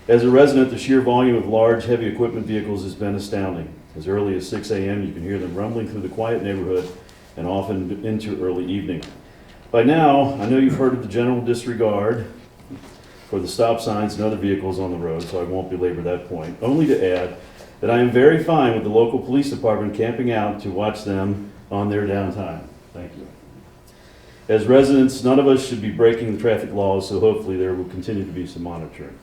As a resident, the sheer volume of large, heavy equipment vehicles has been astounding. As early as 6 a.m., you can hear them rumbling through the quiet neighborhood and often into early evening. By now, I know you've heard of the general disregard for the stop signs and other vehicles on the road, so I won't belabor that point. Only to add that I am very fine with the local police department camping out to watch them on their downtime. Thank you. As residents, none of us should be breaking the traffic laws, so hopefully there will continue to be some monitoring.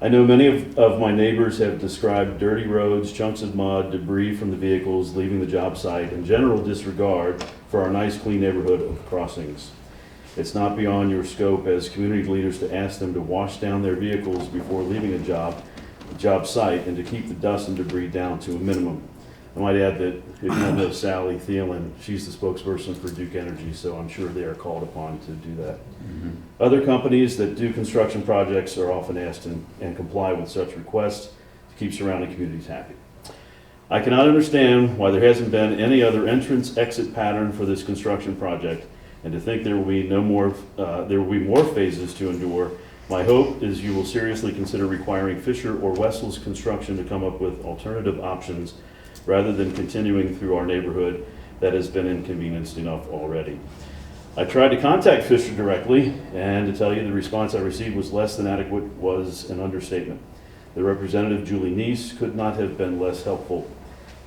I know many of my neighbors have described dirty roads, chunks of mud, debris from the vehicles leaving the job site, and general disregard for our nice, clean neighborhood of crossings. It's not beyond your scope as community leaders to ask them to wash down their vehicles before leaving a job site and to keep the dust and debris down to a minimum. I might add that if you don't know Sally Thielen, she's the spokesperson for Duke Energy, so I'm sure they are called upon to do that. Other companies that do construction projects are often asked and comply with such requests to keep surrounding communities happy. I cannot understand why there hasn't been any other entrance-exit pattern for this construction project, and to think there will be more phases to endure. My hope is you will seriously consider requiring Fisher or Wessel's Construction to come up with alternative options rather than continuing through our neighborhood that has been inconvenienced enough already. I tried to contact Fisher directly, and to tell you the response I received was less than adequate was an understatement. The representative, Julie Neese, could not have been less helpful.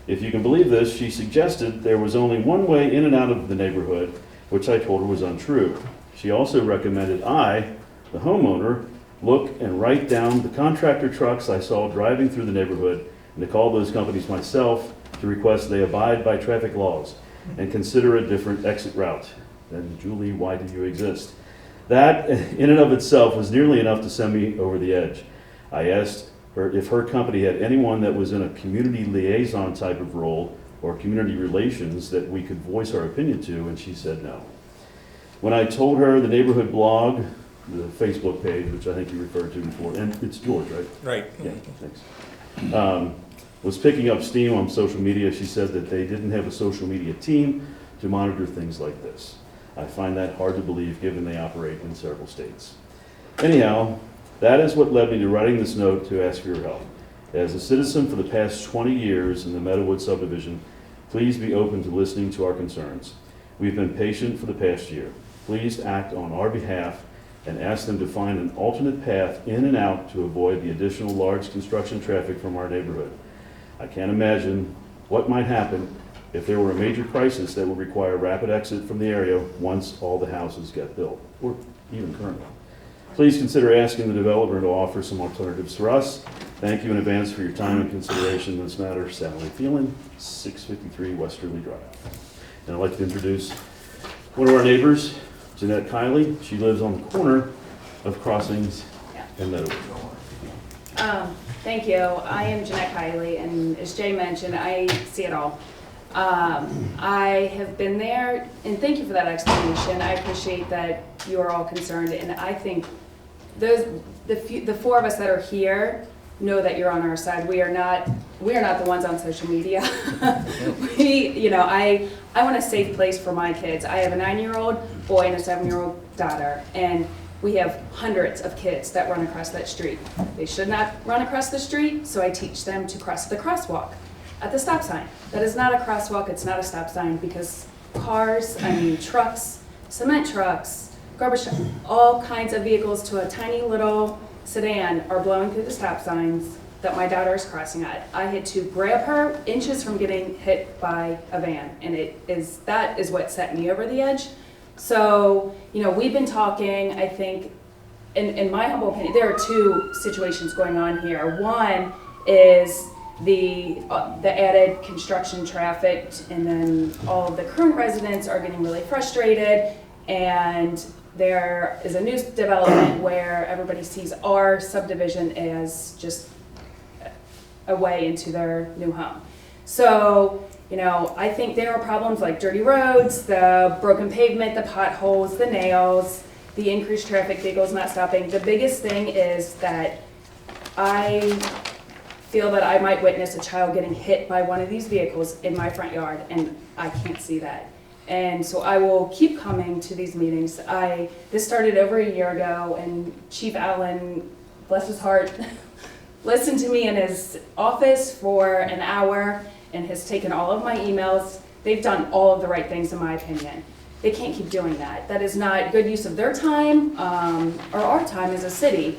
If you can believe this, she suggested there was only one way in and out of the neighborhood, which I told her was untrue. She also recommended I, the homeowner, look and write down the contractor trucks I saw driving through the neighborhood and to call those companies myself to request they abide by traffic laws and consider a different exit route. Then, Julie, why do you exist? That, in and of itself, was nearly enough to send me over the edge. I asked her if her company had anyone that was in a community liaison type of role or community relations that we could voice our opinion to, and she said no. When I told her the neighborhood blog, the Facebook page, which I think you referred to before, and it's George, right? Right. Yeah, thanks. Was picking up steam on social media, she said that they didn't have a social media team to monitor things like this. I find that hard to believe given they operate in several states. Anyhow, that is what led me to writing this note to ask for your help. As a citizen for the past 20 years in the Meadowwood subdivision, please be open to listening to our concerns. We've been patient for the past year. Please act on our behalf and ask them to find an alternate path in and out to avoid the additional large construction traffic from our neighborhood. I can't imagine what might happen if there were a major crisis that would require rapid exit from the area once all the houses get built, or even currently. Please consider asking the developer to offer some alternatives for us. Thank you in advance for your time and consideration in this matter. Sally Thielen, 653 Westerly Drive. And I'd like to introduce one of our neighbors, Jeanette Kiley. She lives on the corner of Crossings and Meadowwood. Thank you. I am Jeanette Kiley, and as Jay mentioned, I see it all. I have been there, and thank you for that explanation. I appreciate that you are all concerned, and I think the four of us that are here know that you're on our side. We are not the ones on social media. I want a safe place for my kids. I have a 9-year-old boy and a 7-year-old daughter, and we have hundreds of kids that run across that street. They should not run across the street, so I teach them to cross the crosswalk at the stop sign. That is not a crosswalk, it's not a stop sign, because trucks, cement trucks, garbage trucks, all kinds of vehicles to a tiny little sedan are blowing through the stop signs that my daughter is crossing at. I had to grab her inches from getting hit by a van, and that is what set me over the edge. So, we've been talking, I think, in my humble opinion, there are two situations going on here. One is the added construction traffic, and then all of the current residents are getting really frustrated, and there is a new development where everybody sees our subdivision as just a way into their new home. So, you know, I think there are problems like dirty roads, the broken pavement, the potholes, the nails, the increased traffic, vehicles not stopping. The biggest thing is that I feel that I might witness a child getting hit by one of these vehicles in my front yard, and I can't see that. And so I will keep coming to these meetings. This started over a year ago, and Chief Allen, bless his heart, listened to me in his office for an hour and has taken all of my emails. They've done all of the right things, in my opinion. They can't keep doing that. That is not good use of their time or our time as a city.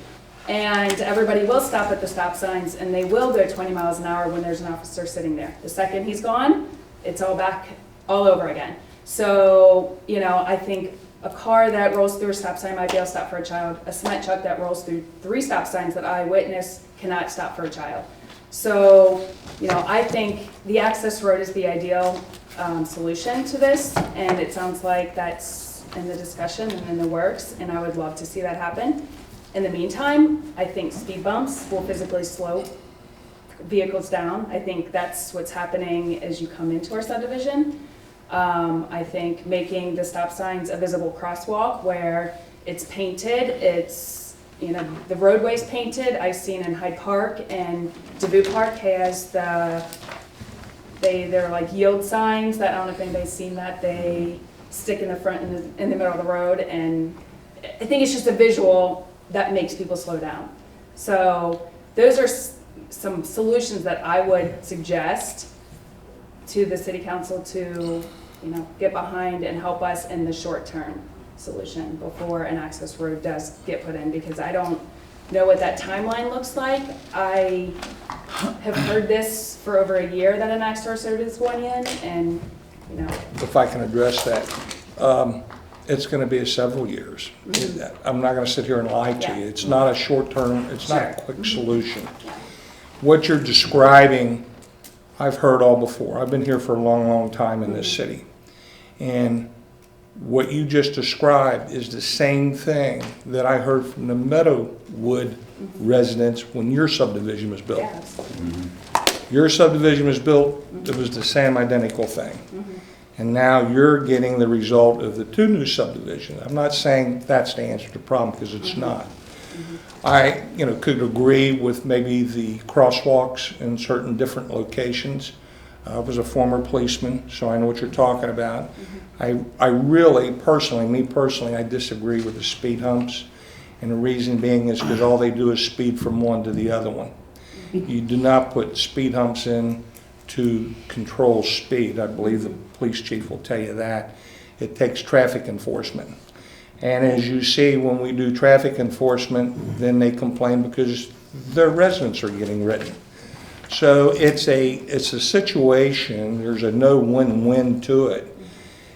And everybody will stop at the stop signs, and they will go 20 miles an hour when there's an officer sitting there. The second he's gone, it's all back all over again. So, you know, I think a car that rolls through a stop sign might be able to stop for a child. A cement truck that rolls through 3 stop signs that I witnessed cannot stop for a child. So, you know, I think the access road is the ideal solution to this, and it sounds like that's in the discussion and in the works, and I would love to see that happen. In the meantime, I think speed bumps will physically slow vehicles down. I think that's what's happening as you come into our subdivision. I think making the stop signs a visible crosswalk where it's painted, it's, you know, the roadway's painted. I've seen in Hyde Park, and Devou Park has they're like yield signs that, I don't know if anybody's seen that, they stick in the front in the middle of the road, and I think it's just a visual that makes people slow down. So those are some solutions that I would suggest to the city council to, you know, get behind and help us in the short-term solution before an access road does get put in, because I don't know what that timeline looks like. I have heard this for over a year that an access road is going in, and, you know. If I can address that, it's going to be several years. I'm not going to sit here and lie to you. It's not a short-term, it's not a quick solution. What you're describing, I've heard all before. I've been here for a long, long time in this city. And what you just described is the same thing that I heard from the Meadowwood residents when your subdivision was built. Your subdivision was built, it was the same identical thing. And now you're getting the result of the 2 new subdivisions. I'm not saying that's the answer to the problem, because it's not. I, you know, could agree with maybe the crosswalks in certain different locations. I was a former policeman, so I know what you're talking about. I really, personally, I disagree with the speed humps. And the reason being is because all they do is speed from one to the other one. You do not put speed humps in to control speed. I believe the police chief will tell you that. It takes traffic enforcement. And as you see, when we do traffic enforcement, then they complain because their residents are getting written. So it's a situation, there's a no win-win to it,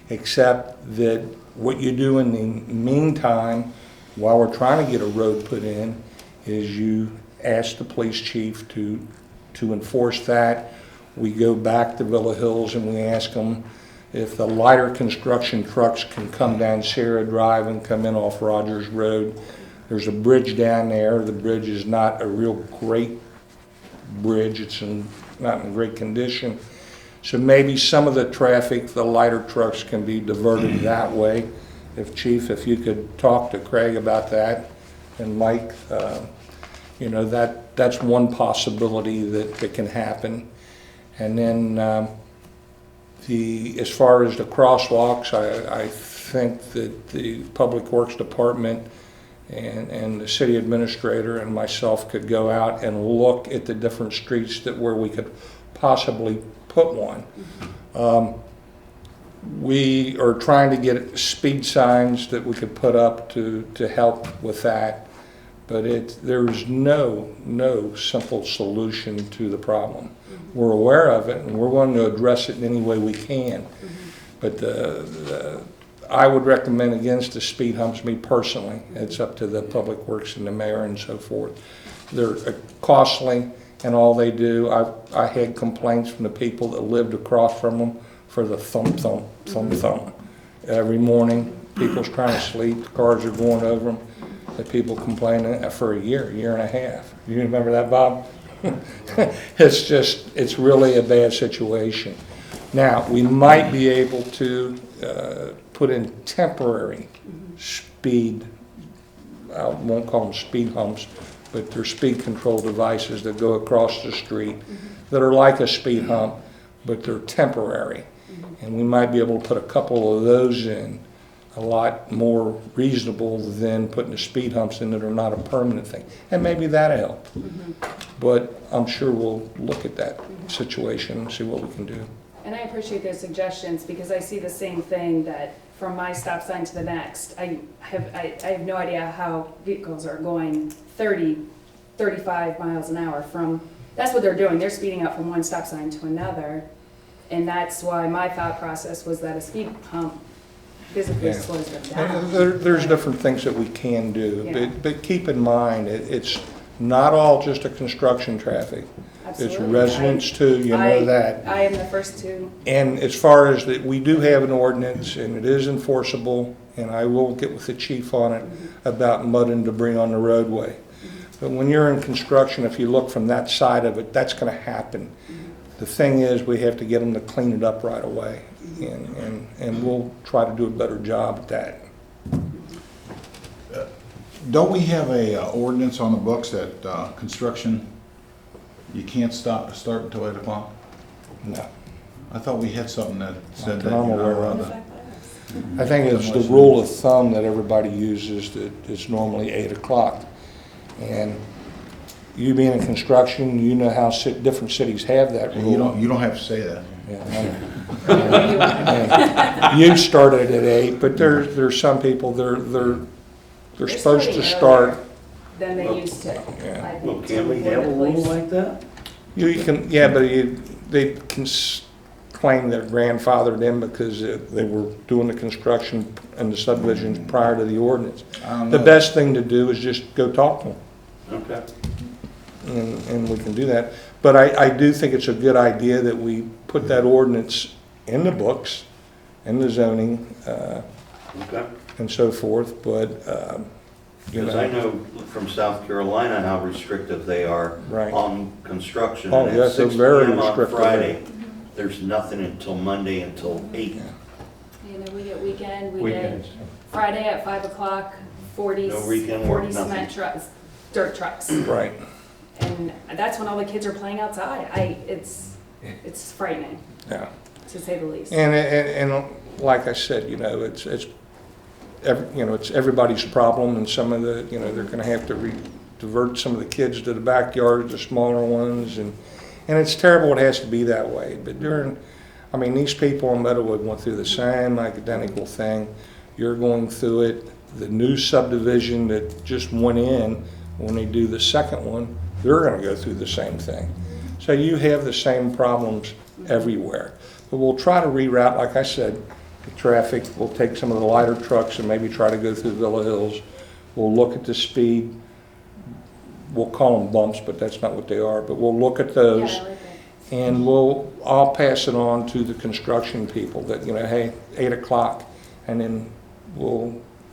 except that what you do in the meantime, while we're trying to get a road put in, is you ask the police chief to enforce that. We go back to Villa Hills and we ask them if the lighter construction trucks can come down Sierra Drive and come in off Rogers Road. There's a bridge down there. The bridge is not a real great bridge. It's not in great condition. So maybe some of the traffic, the lighter trucks, can be diverted that way. Chief, if you could talk to Craig about that, and Mike, you know, that's one possibility that can happen. And then as far as the crosswalks, I think that the Public Works Department and the city administrator and myself could go out and look at the different streets where we could possibly put one. We are trying to get speed signs that we could put up to help with that, but there's no simple solution to the problem. We're aware of it, and we're going to address it in any way we can. But I would recommend against the speed humps, me personally. It's up to the Public Works and the mayor and so forth. They're costly, and all they do, I had complaints from the people that lived across from them for the thump, thump, thump, thump every morning people's trying to sleep, the cars are going over them, the people complaining for a year and a half. You remember that, Bob? It's really a bad situation. Now, we might be able to put in temporary speed, I won't call them speed humps, but they're speed control devices that go across the street that are like a speed hump, but they're temporary. And we might be able to put a couple of those in, a lot more reasonable than putting the speed humps in that are not a permanent thing. And maybe that'll help. But I'm sure we'll look at that situation and see what we can do. And I appreciate those suggestions because I see the same thing that from my stop sign to the next, I have no idea how vehicles are going 30, 35 miles an hour from, that's what they're doing. They're speeding up from one stop sign to another. And that's why my thought process was that a speed hump physically slows them down. There's different things that we can do, Yeah. but keep in mind, it's not all just a construction traffic. It's Absolutely. residents too, you know that. I am the first to. And as far as that, we do have an ordinance and it is enforceable, and I will get with the chief on it about mud and debris on the roadway. But when you're in construction, if you look from that side of it, that's gonna happen. The thing is, we have to get them to clean it up right away, and we'll try to do a better job at that. Don't we have a ordinance on the books that construction, you can't start until 8 o'clock? No. I thought we had something that said Not that. that I'm you're not aware allowed of. to- I think it's the rule of thumb that everybody uses, that it's normally 8 o'clock. And you being in construction, you know how different cities have that And rule. you don't have to say that. Yeah, I know. You started at 8, but there's some people, they're supposed to start. Than they used to. Yeah. I think, Well, to can't we avoid have a the rule police. like that? You can, yeah, but they can claim their grandfathered in because they were doing the construction and the subdivisions prior to the ordinance. I don't The know. best thing to do is just go talk to them. Okay. And we can do that. But I do think it's a good idea that we put that ordinance in the books, in the zoning, Okay. and so forth, but, you Because I know. know from South Carolina how restrictive they are Right. on construction. Oh, And yes, at they're 6 very p.m. on restrictive. Friday, there's nothing until Monday until 8. You know, we get weekend, we Weekends. get Friday at 5 o'clock, 40, No weekend work, 40 cement nothing. trucks, dirt trucks. Right. And that's when all the kids are playing outside. It's frightening, Yeah. to say the least. And like I said, you know, it's everybody's problem, and some of the, they're gonna have to divert some of the kids to the backyard, the smaller ones, and it's terrible it has to be that way, but these people in Meadowood went through the same identical thing. You're going through it. The new subdivision that just went in, when they do the second one, they're gonna go through the same thing. So you have the same problems everywhere. But we'll try to reroute, like I said, the traffic. We'll take some of the lighter trucks and maybe try to go through Villa Hills. We'll look at the speed. We'll call them bumps, but that's not what they are. But we'll look at those. Yeah, I like that. And I'll pass it on to the construction people that, hey, 8 o'clock. And then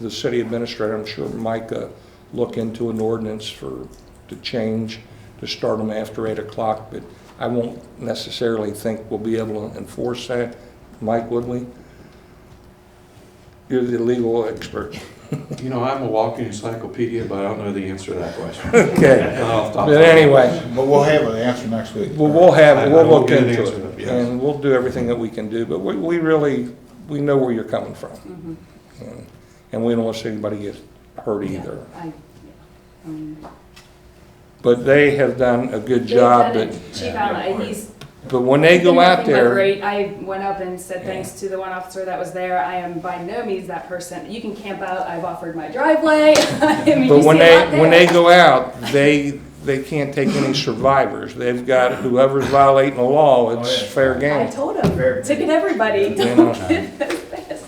the city administrator, I'm sure Mike, look into an ordinance to change, to start them after 8 o'clock. But I won't necessarily think we'll be able to enforce that. Mike, would we? You're the legal expert. I'm a walking encyclopedia, but I don't know the answer to that question. Okay. Off the top But of my head. anyway, But we'll have an answer next week. we'll I will look get an into answer it. to that, yes. And we'll do everything that we can do. But we know where you're coming from. And we don't want to see anybody get hurt either. But they have done a good job. Chief Allen, he's But when they go been out nothing but there, great. I went up and said thanks to the one officer that was there. I am by no means that person. You can camp out. I've offered my driveway. but when they go out, they can't take any survivors. They've got whoever's violating the law, it's fair I game. told him, ticket everybody. You know.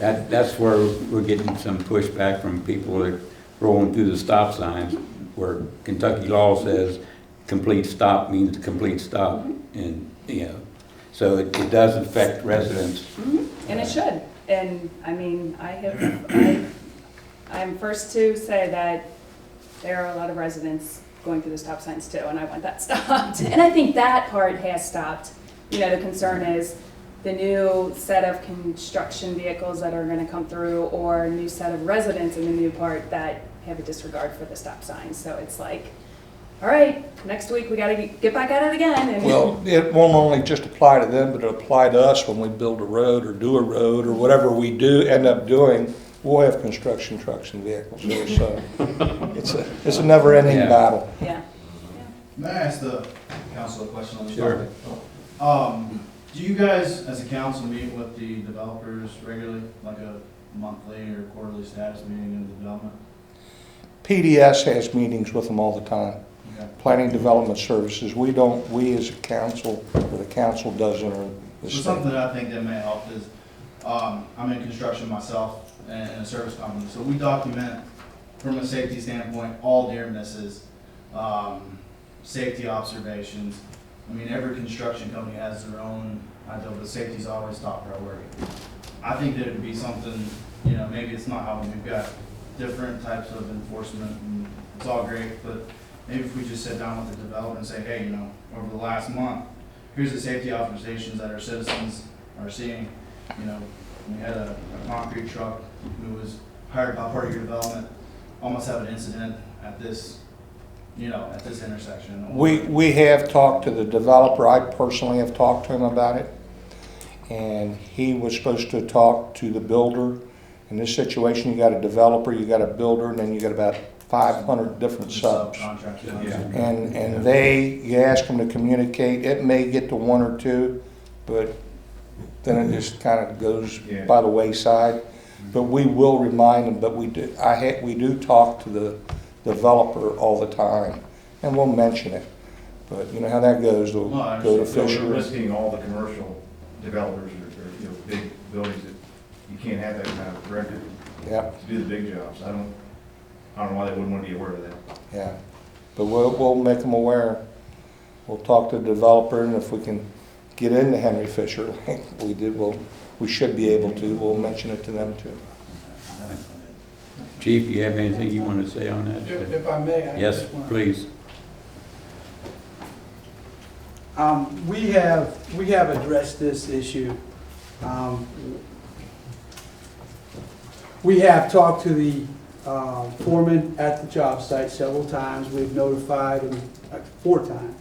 That's where we're getting some pushback from people that are rolling through the stop signs, where Kentucky law says complete stop means complete stop. And, so it does affect residents. And it should. And I mean, I'm first to say that there are a lot of residents going through the stop signs too, and I want that stopped. And I think that part has stopped. You know, the concern is the new set of construction vehicles that are gonna come through, or a new set of residents in the new part that have a disregard for the stop signs. So it's like, all right, next week we gotta get back at it again. And Well, it won't only just apply to them, but it'll apply to us when we build a road or do a road or whatever we do, end up doing. We'll have construction trucks and vehicles there, so it's a never-ending Yeah. battle. yeah. May I ask the council a question on this Sure. topic? Do you guys, as a council, meet with the developers regularly, like a monthly or quarterly status meeting of the development? PDS has meetings with them all the time. Okay. Planning Development Services, we as a council, or the council doesn't, or the So state. something that I think that may help is, I'm in construction myself and a service company, so we document from a safety standpoint all near misses, safety observations. I mean, every construction company has their own ideal, but safety's always top priority. I think that it would be something, you know, maybe it's not how we've got different types of enforcement, and it's all great, but maybe if we just sit down with the developer and say, hey, you know, over the last month, here's the safety observations that our citizens are seeing. You know, we had a concrete truck who was hired by part of your development, almost have an incident at this, you know, at this intersection. We have talked to the developer, I personally have talked to him about it, and he was supposed to talk to the builder. In this situation, you got a developer, you got a builder, and then you got about 500 different subs. Subcontractors. And you ask them to communicate, it may get to one or two, but then it just kind of goes by the wayside. But we will remind them, but we do talk to the developer all the time, and we'll mention it. But you know how that goes, they'll go to Fisher. We're listing all the commercial developers or you know, big buildings that you can't have that kind of record Yeah, to do the big jobs. I don't know why they wouldn't want to be aware of that. yeah. But we'll make them aware. We'll talk to the developer, and if we can get into Henry Fisher, like we did, we should be able to. We'll mention it to them too. Chief, you have anything you want to say on that? If I may, I Yes, just want- please. We have addressed this issue. We have talked to the foreman at the job site several times. We've notified him 4 times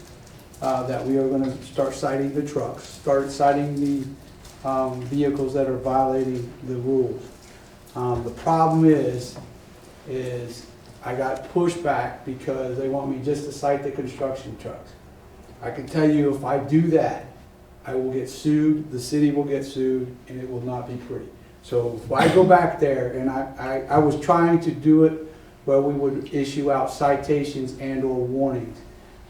that we are going to start citing the trucks, start citing the vehicles that are violating the rules. The problem is I got pushback because they want me just to cite the construction trucks. I can tell you if I do that, I will get sued, the city will get sued, and it will not be pretty. So if I go back there, and I was trying to do it where we would issue out citations and or warnings,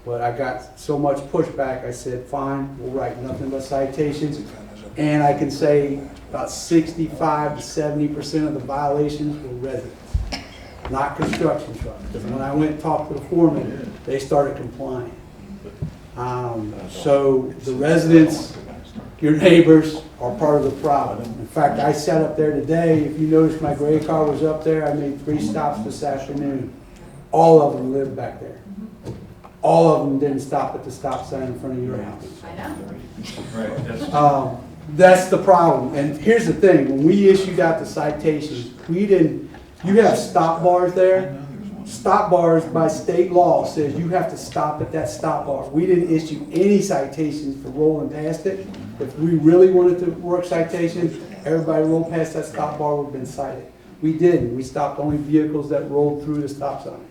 but I got so much pushback, I said, fine, we'll write nothing but citations. And I can say about 65 to 70% of the violations were residents, not construction trucks. And when I went and talked to the foreman, they started complying. So the residents, your neighbors, are part of the problem. In fact, I sat up there today, if you notice my gray car was up there, I made 3 stops this afternoon. All of them lived back there. All of them didn't stop at the stop sign in front of your house. I know. That's the problem. And here's the thing, when we issued out the citations, you have stop bars there. Stop bars by state law says you have to stop at that stop bar. We didn't issue any citations for rolling past it. If we really wanted to work citations, everybody rolled past that stop bar would have been cited. We didn't. We stopped only vehicles that rolled through the stop sign.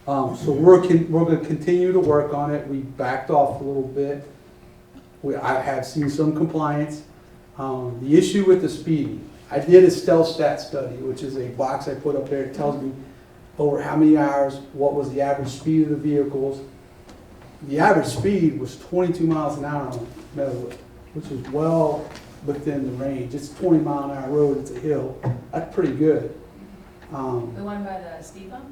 So we're going to continue to work on it. We backed off a little bit. I have seen some compliance. The issue with the speeding, I did a stealth stat study, which is a box I put up there. It tells me over how many hours, what was the average speed of the vehicles. The average speed was 22 miles an hour on Meadowwood, which is well within the range. It's a 20 mile an hour road, it's a hill. That's pretty good. The one by the speed bump?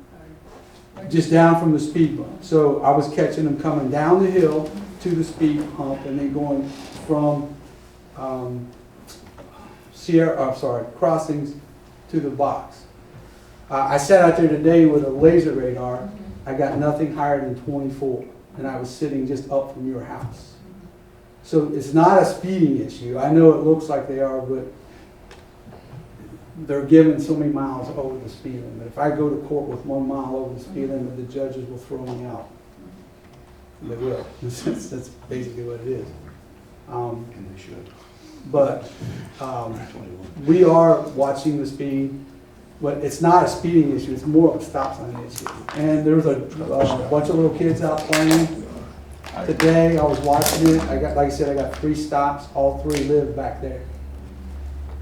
Or Just down from the speed bump. So I was catching them coming down the hill to the speed hump and then going from crossings to the box. I sat out there today with a laser radar. I got nothing higher than 24, and I was sitting just up from your house. So it's not a speeding issue. I know it looks like they are, but they're given so many miles over the speed limit. If I go to court with 1 mile over the speed limit, the judges will throw me out. They will. That's basically what it is. And they should. But we are watching the speed, but it's not a speeding issue, it's more of a stop sign issue. And there was a bunch of little kids out playing today. I was watching it. Like I said, I got 3 stops. All 3 live back there.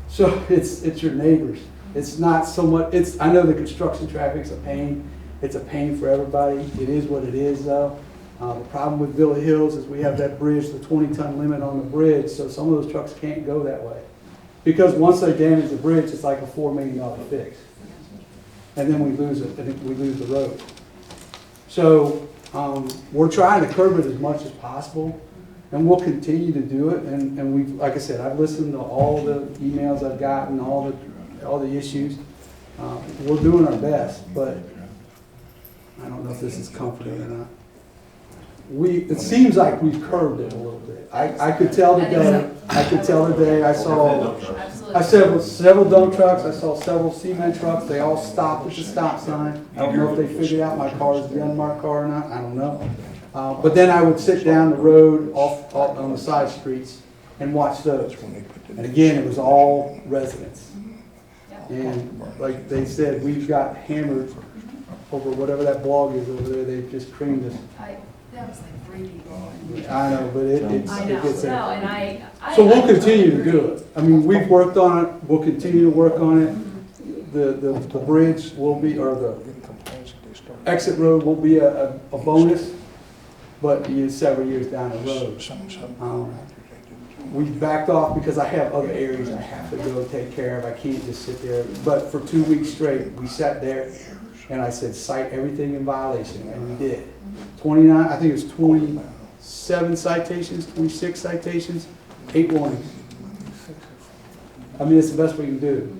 So it's your neighbors. It's not so much, I know the construction traffic's a pain. It's a pain for everybody. It is what it is though. The problem with Villa Hills is we have that bridge, the 20-ton limit on the bridge, so some of those trucks can't go that way. Because once they damage the bridge, it's like a $4 million fix. And then we lose it, and we lose the road. So we're trying to curb it as much as possible, and we'll continue to do it. And we've, like I said, I've listened to all the emails I've gotten, all the issues. We're doing our best, but I don't know if this is comforting or not. It seems like we've curbed it a little bit. I could tell today. I saw several dump trucks. I saw several cement trucks. They all stopped at the stop sign. I don't know if they figured out my car is the unmarked car or not. I don't know. But then I would sit down the road off on the side streets and watch those. And again, it was all residents. And like they said, we've got hammered over whatever that blog is over there. They've just creamed us. That was like 3 people. I know, but it gets there. No, and I So we'll continue to do it. I mean, we've worked on it, we'll continue to work on it. The bridge will be, or the exit road will be a bonus, but several years down the road. We've backed off because I have other areas I have to go take care of. I can't just sit there. But for 2 weeks straight, we sat there and I said, cite everything in violation, and we did. 29, I think it was 27 citations, 26 citations, 8 warnings. I mean, it's the best we can do.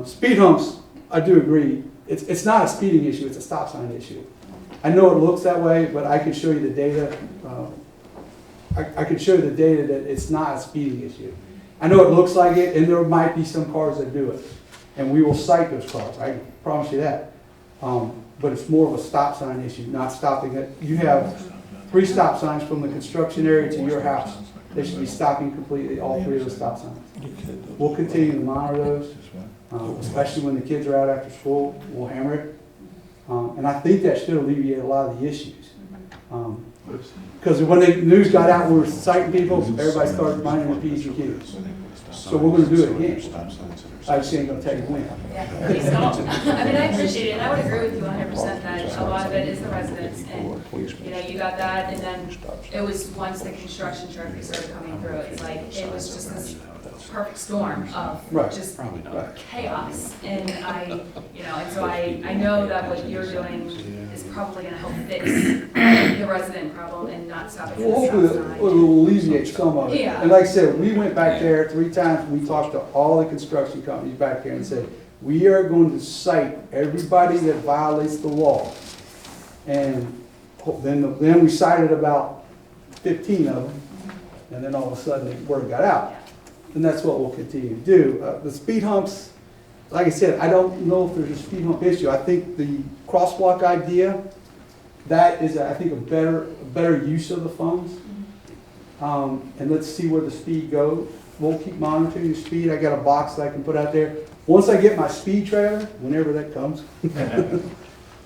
Speed humps, I do agree. It's not a speeding issue, it's a stop sign issue. I know it looks that way, but I can show you the data. I can show you the data that it's not a speeding issue. I know it looks like it, and there might be some cars that do it. And we will cite those cars, I promise you that. But it's more of a stop sign issue, not stopping it. You have 3 stop signs from the construction area to your house. They should be stopping completely, all 3 of the stop signs. We'll continue to monitor those, especially when the kids are out after school. We'll hammer it. And I think that should alleviate a lot of the issues. Because when the news got out, we were citing people, everybody started minding their P's and Q's. So we're going to do it again. I just ain't going to tell you when. Yeah, please don't. I mean, I appreciate it, and I would agree with you 100% that a lot of it is the residents, and, you know, you got that, and then it was once the construction traffic started coming through, it's like, it was just this perfect storm of just chaos, and and so I know that what you're doing is probably gonna help fix the resident problem and not stop it. Well, hopefully it will alleviate some of it. Yeah. And like I said, we went back there 3 times, we talked to all the construction companies back there and said, we are going to cite everybody that violates the law. And then we cited about 15 of them, and then all of a sudden the word got out. And that's what we'll continue to do. The speed humps, like I said, I don't know if there's a speed hump issue. I think the crosswalk idea, that is, I think, a better use of the funds. And let's see where the speed goes. We'll keep monitoring the speed. I got a box that I can put out there. Once I get my speed trailer, whenever that comes,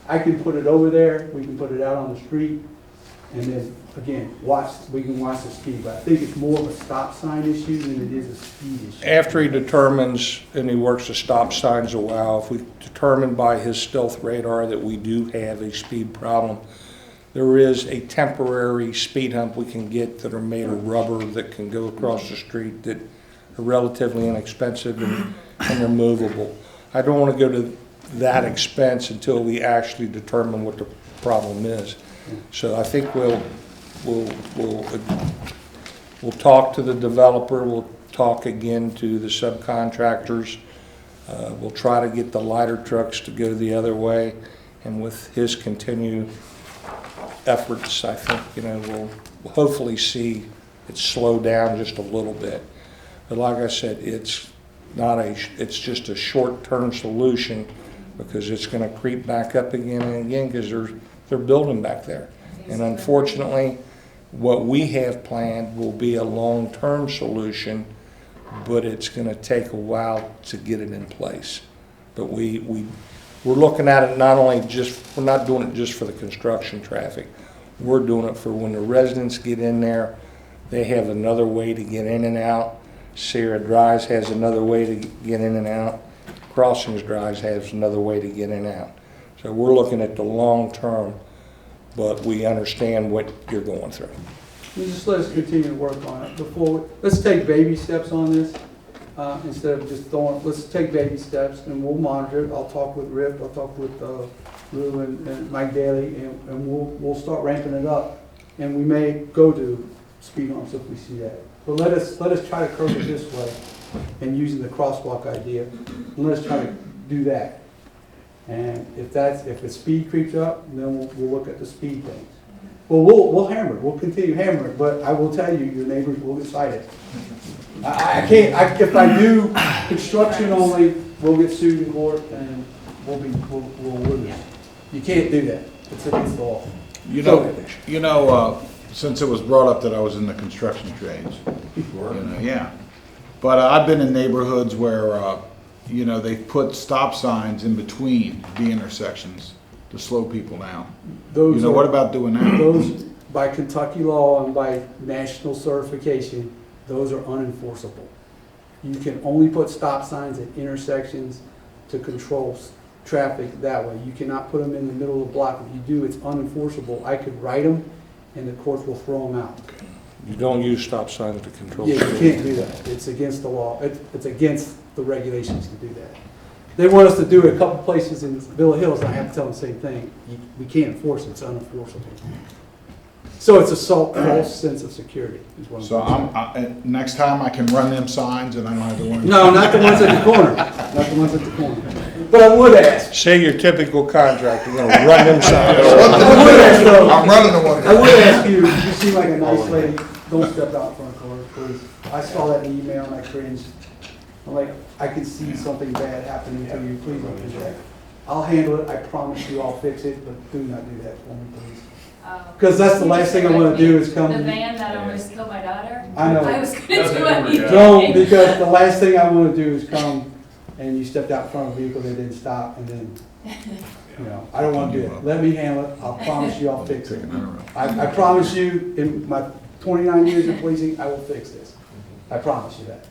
I can put it over there. We can put it out on the street. And then, again, we can watch the speed. But I think it's more of a stop sign issue than it is a speed issue. After he determines, and he works the stop signs a while, if we determine by his stealth radar that we do have a speed problem, there is a temporary speed hump we can get that are made of rubber that can go across the street that are relatively inexpensive and they're movable. I don't want to go to that expense until we actually determine what the problem is. So I think we'll talk to the developer. We'll talk again to the subcontractors. We'll try to get the lighter trucks to go the other way, and with his continued efforts, I think, we'll hopefully see it slow down just a little bit. But like I said, it's it's just a short-term solution, because it's going to creep back up again and again, because they're building back there. And unfortunately, what we have planned will be a long-term solution, but it's going to take a while to get it in place. But we're looking at it not only we're not doing it just for the construction traffic. We're doing it for when the residents get in there, they have another way to get in and out. Sierra Drives has another way to get in and out. Crossings Drives has another way to get in and out. So we're looking at the long term, but we understand what you're going through. Just let us continue to work on it. Let's take baby steps on this, instead of just let's take baby steps, and we'll monitor it. I'll talk with Rip, I'll talk with Lou and Mike Daly, and we'll start ramping it up. And we may go to speed bumps if we see that. But let us try to approach it this way, and using the crosswalk idea, and let us try to do that. And if the speed creeps up, then we'll look at the speed things. Well, we'll hammer it. We'll continue hammering it, but I will tell you, your neighbors will get cited. I can't. If I do construction only, we'll get sued in court, and we'll lose. You can't do that. It's against the law. Since it was brought up that I was in the construction trades, yeah. But I've been in neighborhoods where, they put stop signs in between the intersections to slow people down. What about doing that? Those, by Kentucky law and by national certification, those are unenforceable. You can only put stop signs at intersections to control traffic that way. You cannot put them in the middle of the block. If you do, it's unenforceable. I could write them, and the courts will throw them out. You don't use stop signs to control. Yeah, you can't do that. It's against the law. It's against the regulations to do that. They want us to do it a couple places in Villa Hills, and I have to tell them the same thing. We can't enforce it. It's unenforceable. So it's a false sense of security. Is what So next time I can run them signs, and I don't have to worry. No, not the ones at the corner. Not the ones at the corner. But I would ask. Say your typical contractor, you're gonna run them signs. I would ask though. I'm running the one. I would ask you. You seem like a nice lady. Don't step out in front of cars, please. I saw that in the email and I cringed. I'm like, I could see something bad happening to you. Please don't do that. I'll handle it. I promise you I'll fix it, but do not do that for me, please. Because that's the last thing I want to do is come. The van that almost killed my daughter? I know. I was going to do it. Don't, because the last thing I want to do is come and you stepped out in front of a vehicle that didn't stop, and then, I don't want to do it. Let me handle it. I'll promise you I'll fix it. I promise you, in my 29 years of policing, I will fix this. I promise you that.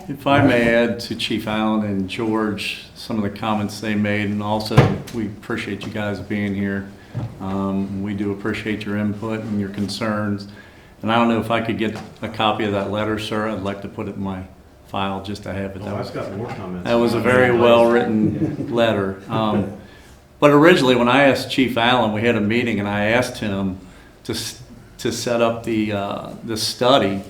If I may add to Chief Allen and George, some of the comments they made, and also we appreciate you guys being here. We do appreciate your input and your concerns. And I don't know if I could get a copy of that letter, sir. I'd like to put it in my file just to have it. That was a very well-written letter. But originally, when I asked Chief Allen, we had a meeting, and I asked him to set up the study.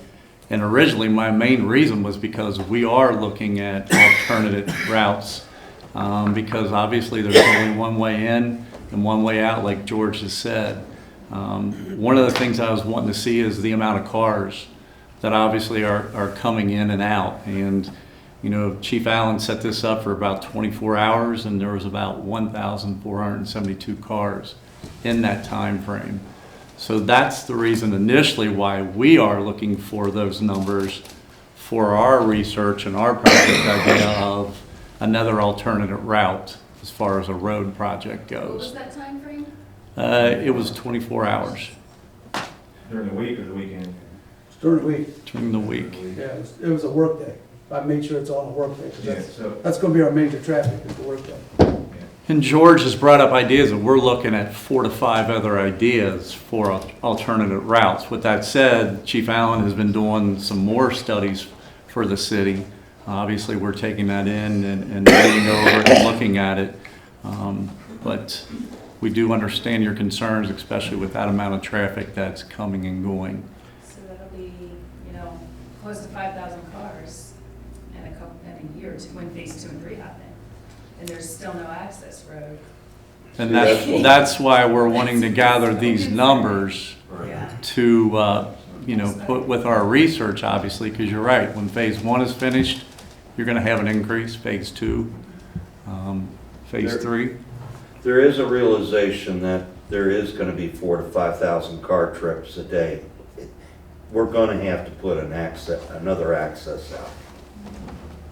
And originally, my main reason was because we are looking at alternative routes, because obviously there's only one way in and one way out, like George has said. One of the things I was wanting to see is the amount of cars that obviously are coming in and out. And, Chief Allen set this up for about 24 hours, and there was about 1,472 cars in that time frame. So that's the reason initially why we are looking for those numbers for our research and our project idea of another alternative route as far as a road project goes. What was that time frame? It was 24 hours. During the week or the weekend? It's during the week. During the week. Yeah, it was a work day. I made sure it's on a work day, because that's going to be our major traffic, is the work day. And George has brought up ideas, and we're looking at 4 to 5 other ideas for alternative routes. With that said, Chief Allen has been doing some more studies for the city. Obviously, we're taking that in and reading over it and looking at it. But we do understand your concerns, especially with that amount of traffic that's coming and going. So that'll be, close to 5,000 cars. when phase 2 and 3 happened. And there's still no access road. And that's why we're wanting to gather these numbers to, put with our research, obviously, because you're right, when phase 1 is finished, you're gonna have an increase, phase 2, phase 3. There is a realization that there is gonna be 4,000 to 5,000 car trips a day. We're gonna have to put another access out.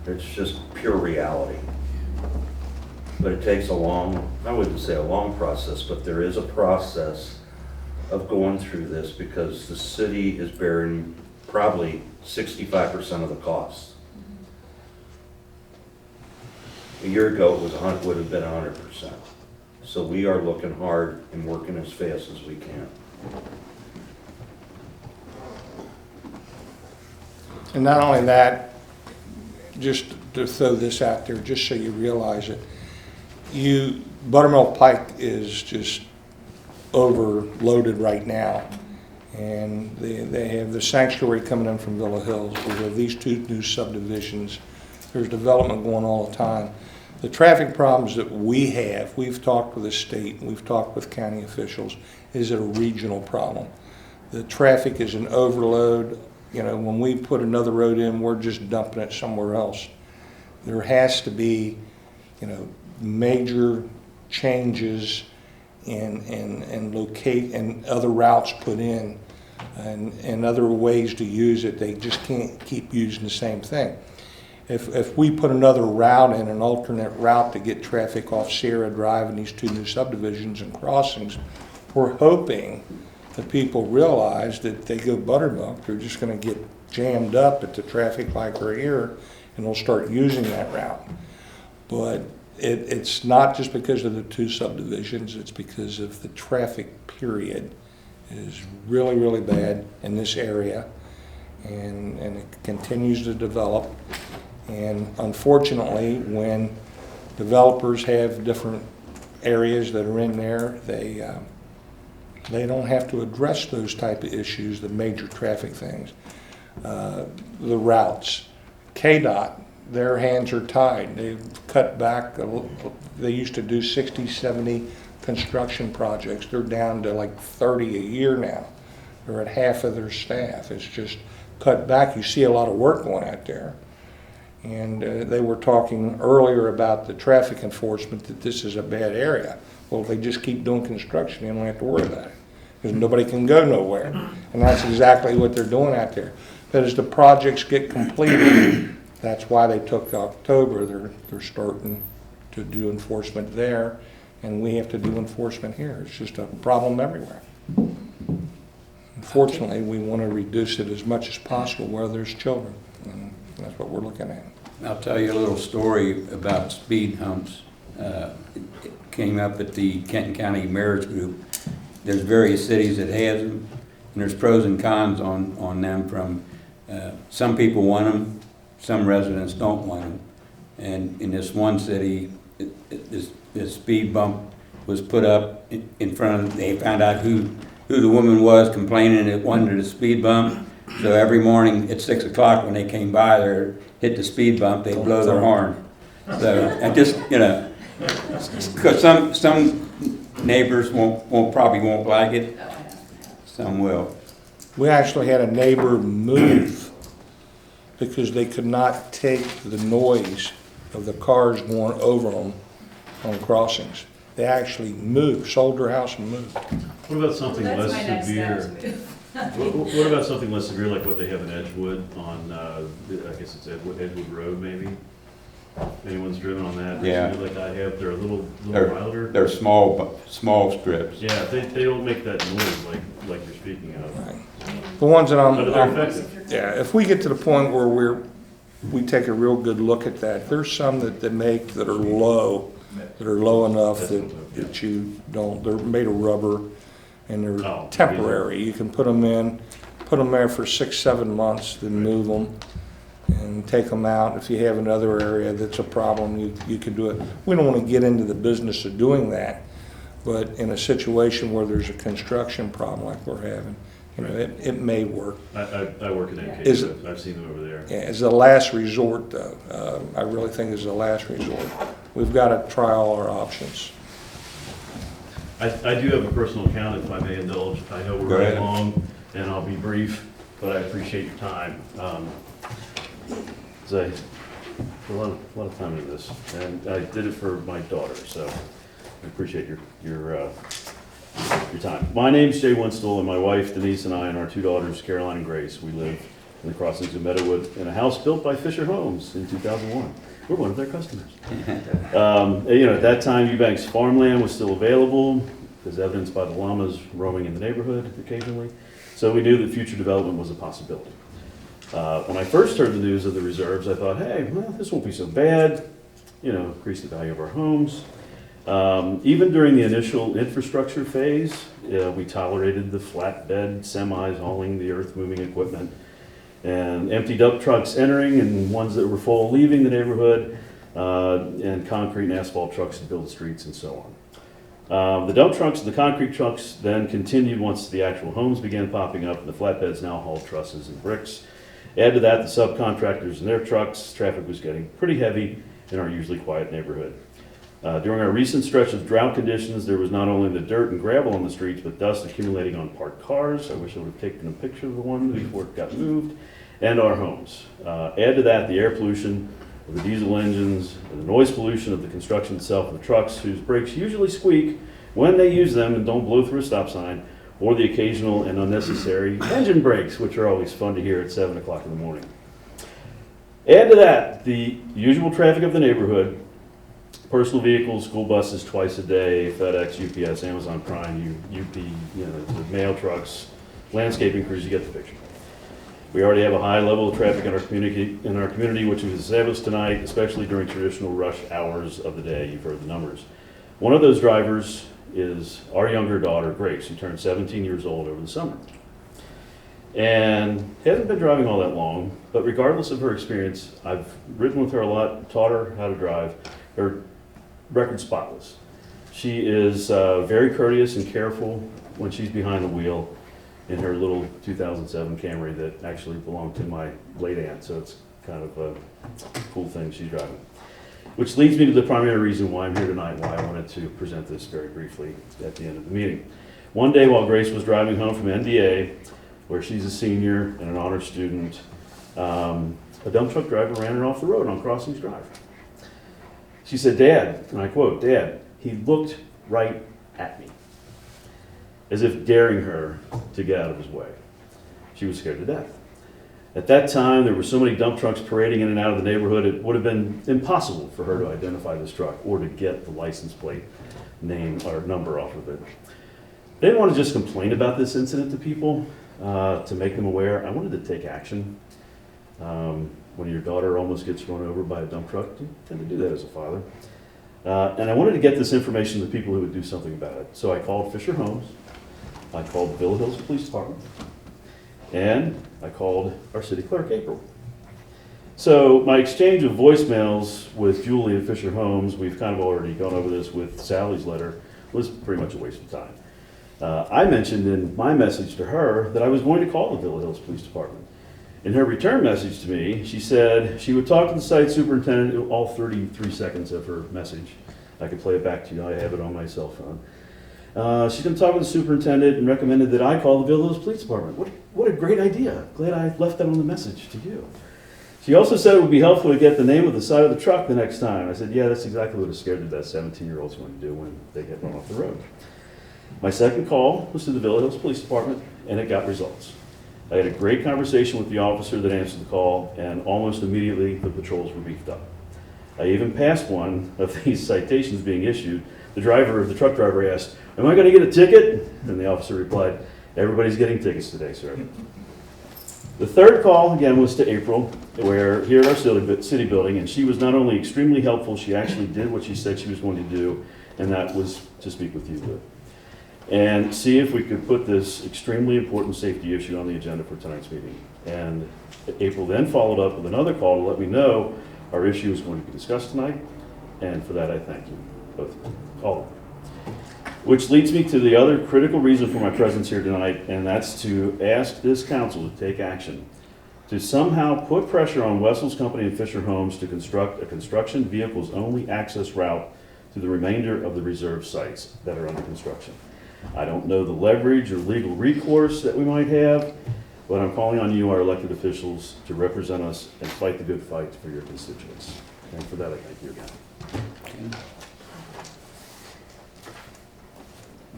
It's just pure reality. But it takes I wouldn't say a long process, but there is a process of going through this because the city is bearing probably 65% of the costs. A year ago, it would have been 100%. So we are looking hard and working as fast as we can. And not only that, just to throw this out there, just so you realize it, Buttermilk Pike is just overloaded right now. And they have the sanctuary coming in from Villa Hills. We have these 2 new subdivisions. There's development going all the time. The traffic problems that we've talked with the state, and we've talked with county officials, is it a regional problem. The traffic is an overload. When we put another road in, we're just dumping it somewhere else. There has to be, major changes and locate and other routes put in and other ways to use it. They just can't keep using the same thing. If we put another route in, an alternate route to get traffic off Sierra Drive and these 2 new subdivisions and crossings, we're hoping that people realize that they go Buttermilk, they're just going to get jammed up at the traffic light right here, and they'll start using that route. But it's not just because of the 2 subdivisions, it's because of the traffic period is really, really bad in this area, and it continues to develop. And unfortunately, when developers have different areas that are in there, they don't have to address those type of issues, the major traffic things. The routes. KDOT, their hands are tied. They've cut back. They used to do 60, 70 construction projects. They're down to like 30 a year now. They're at half of their staff. It's just cut back. You see a lot of work going out there. And they were talking earlier about the traffic enforcement, that this is a bad area. Well, if they just keep doing construction, they don't have to worry about it, because nobody can go nowhere. And that's exactly what they're doing out there. But as the projects get completed, that's why they took October. They're starting to do enforcement there, and we have to do enforcement here. It's just a problem everywhere. Unfortunately, we want to reduce it as much as possible where there's children, and that's what we're looking at. I'll tell you a little story about speed humps. It came up at the Kenton County Mayor's Group. There's various cities that have them, and there's pros and cons on them. From some people want them, some residents don't want them. And in this one city, this speed bump was put up in front of, they found out who the woman was complaining it wanted a speed bump. So every morning at 6 o'clock when they came by there, hit the speed bump, they'd blow their horn. So I just, because some neighbors probably won't like it, some will. We actually had a neighbor move because they could not take the noise of the cars going over them on crossings. They actually moved, sold their house and moved. What about something less severe? What about something less severe, like what they have in Edgewood on, I guess it's Edgewood Road, maybe? Anyone's driven on that? Yeah. Like I have, they're a little wilder. They're small strips. Yeah, they don't make that noise like you're speaking of. Right. The ones that But they're effective. yeah, if we get to the point where we take a real good look at that, there's some that they make that are low enough that you don't, they're made of rubber and they're temporary. You can put them there for 6-7 months, then move them and take them out. If you have another area that's a problem, you can do it. We don't want to get into the business of doing that, but in a situation where there's a construction problem like we're having, you know, it may work. I work in NK, Is so I've seen them over there. Yeah, as a last resort, though, I really think as a last resort, we've got to try all our options. I do have a personal account, if I may indulge. I know we're Go running ahead. long, and I'll be brief, but I appreciate your time. So I put a lot of time into this, and I did it for my daughter, so I appreciate your time. My name's Jay Winstel, and my wife Denise and I and our two daughters, Caroline and Grace, we live in the crossings of Meadowood in a house built by Fisher Homes in 2001. We're one of their customers. You know, at that time, Eubanks farmland was still available, as evidenced by the llamas roaming in the neighborhood occasionally. So we knew that future development was a possibility. When I first heard the news of the reserves, I thought, hey, well, this won't be so bad. You know, increase the value of our homes. Even during the initial infrastructure phase, we tolerated the flatbed semis hauling the earth-moving equipment, and empty dump trucks entering and ones that were full leaving the neighborhood, and concrete and asphalt trucks to build streets and so on. The dump trucks and the concrete trucks then continued once the actual homes began popping up, and the flatbeds now hauled trusses and bricks. Add to that the subcontractors and their trucks. Traffic was getting pretty heavy in our usually quiet neighborhood. During our recent stretch of drought conditions, there was not only the dirt and gravel on the streets, but dust accumulating on parked cars. I wish I would have taken a picture of the one before it got moved, and our homes. Add to that the air pollution of the diesel engines, and the noise pollution of the construction itself of the trucks, whose brakes usually squeak when they use them and don't blow through a stop sign, or the occasional and unnecessary engine brakes, which are always fun to hear at 7 o'clock in the morning. Add to that the usual traffic of the neighborhood, personal vehicles, school buses twice a day, FedEx, UPS, Amazon Prime, UP, you know, the mail trucks, landscaping crews, you get the picture. We already have a high level of traffic in our community, which was established tonight, especially during traditional rush hours of the day. You've heard the numbers. One of those drivers is our younger daughter, Grace, who turned 17 years old over the summer. And hasn't been driving all that long, but regardless of her experience, I've ridden with her a lot, taught her how to drive. Her record spotless. She is very courteous and careful when she's behind the wheel in her little 2007 Camry that actually belonged to my late aunt, so it's kind of a cool thing she's driving. Which leads me to the primary reason why I'm here tonight, why I wanted to present this very briefly at the end of the meeting. One day while Grace was driving home from NDA, where she's a senior and an honor student, a dump truck driver ran her off the road on Crossings Drive. She said, "Dad," and I quote, "Dad, he looked right at me," as if daring her to get out of his way. She was scared to death. At that time, there were so many dump trucks parading in and out of the neighborhood, it would have been impossible for her to identify this truck or to get the license plate name or number off of it. I didn't want to just complain about this incident to people, to make them aware. I wanted to take action. When your daughter almost gets run over by a dump truck, you tend to do that as a father. And I wanted to get this information to people who would do something about it. So I called Fisher Homes, I called the Villa Hills Police Department, and I called our city clerk, April. So my exchange of voicemails with Julie at Fisher Homes, we've kind of already gone over this with Sally's letter, was pretty much a waste of time. I mentioned in my message to her that I was going to call the Villa Hills Police Department. In her return message to me, she said she would talk to the site superintendent, all 33 seconds of her message. I could play it back to you, I have it on my cell phone. She's going to talk with the superintendent and recommended that I call the Villa Hills Police Department. What a great idea. Glad I left that on the message to you. She also said it would be helpful to get the name of the side of the truck the next time. I said, yeah, that's exactly what a scared to death 17-year-old's going to do when they get run off the road. My second call was to the Villa Hills Police Department, and it got results. I had a great conversation with the officer that answered the call, and almost immediately the patrols were beefed up. I even passed one of these citations being issued. The truck driver asked, "Am I going to get a ticket?" And the officer replied, "Everybody's getting tickets today, sir." The third call, again, was to April, where here at our city building, and she was not only extremely helpful, she actually did what she said she was going to do, and that was to speak with you, Lou, and see if we could put this extremely important safety issue on the agenda for tonight's meeting. And April then followed up with another call to let me know our issue is going to be discussed tonight, and for that I thank you, both, all of you. Which leads me to the other critical reason for my presence here tonight, and that's to ask this council to take action to somehow put pressure on Wessels Company and Fisher Homes to construct a construction vehicles only access route to the remainder of the reserve sites that are under construction. I don't know the leverage or legal recourse that we might have, but I'm calling on you, our elected officials, to represent us and fight the good fight for your constituents. And for that, I thank you again.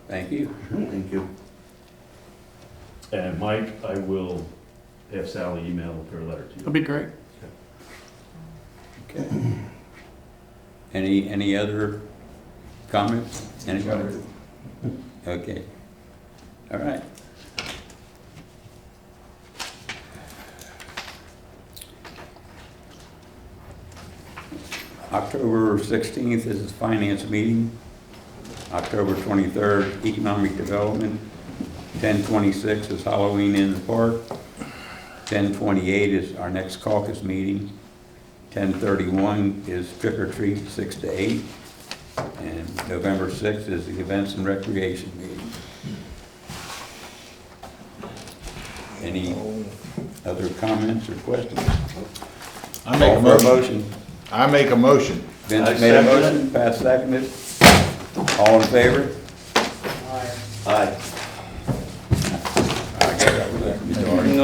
Thank you. Thank you. And Mike, I will have Sally email her letter to you. That'd be great. Okay. Any other comments? Anybody? Okay. All right. October 16th is the finance meeting. October 23rd, economic development. 10/26 is Halloween in the park. 10/28 is our next caucus meeting. 10/31 is trick or treat, 6 to 8. And November 6th is the events and recreation meeting. Any other comments or questions? I make a Call for motion. motion. I make a motion. Vince made a motion, Pat seconded. All in favor? Aye. I guess that was a majority.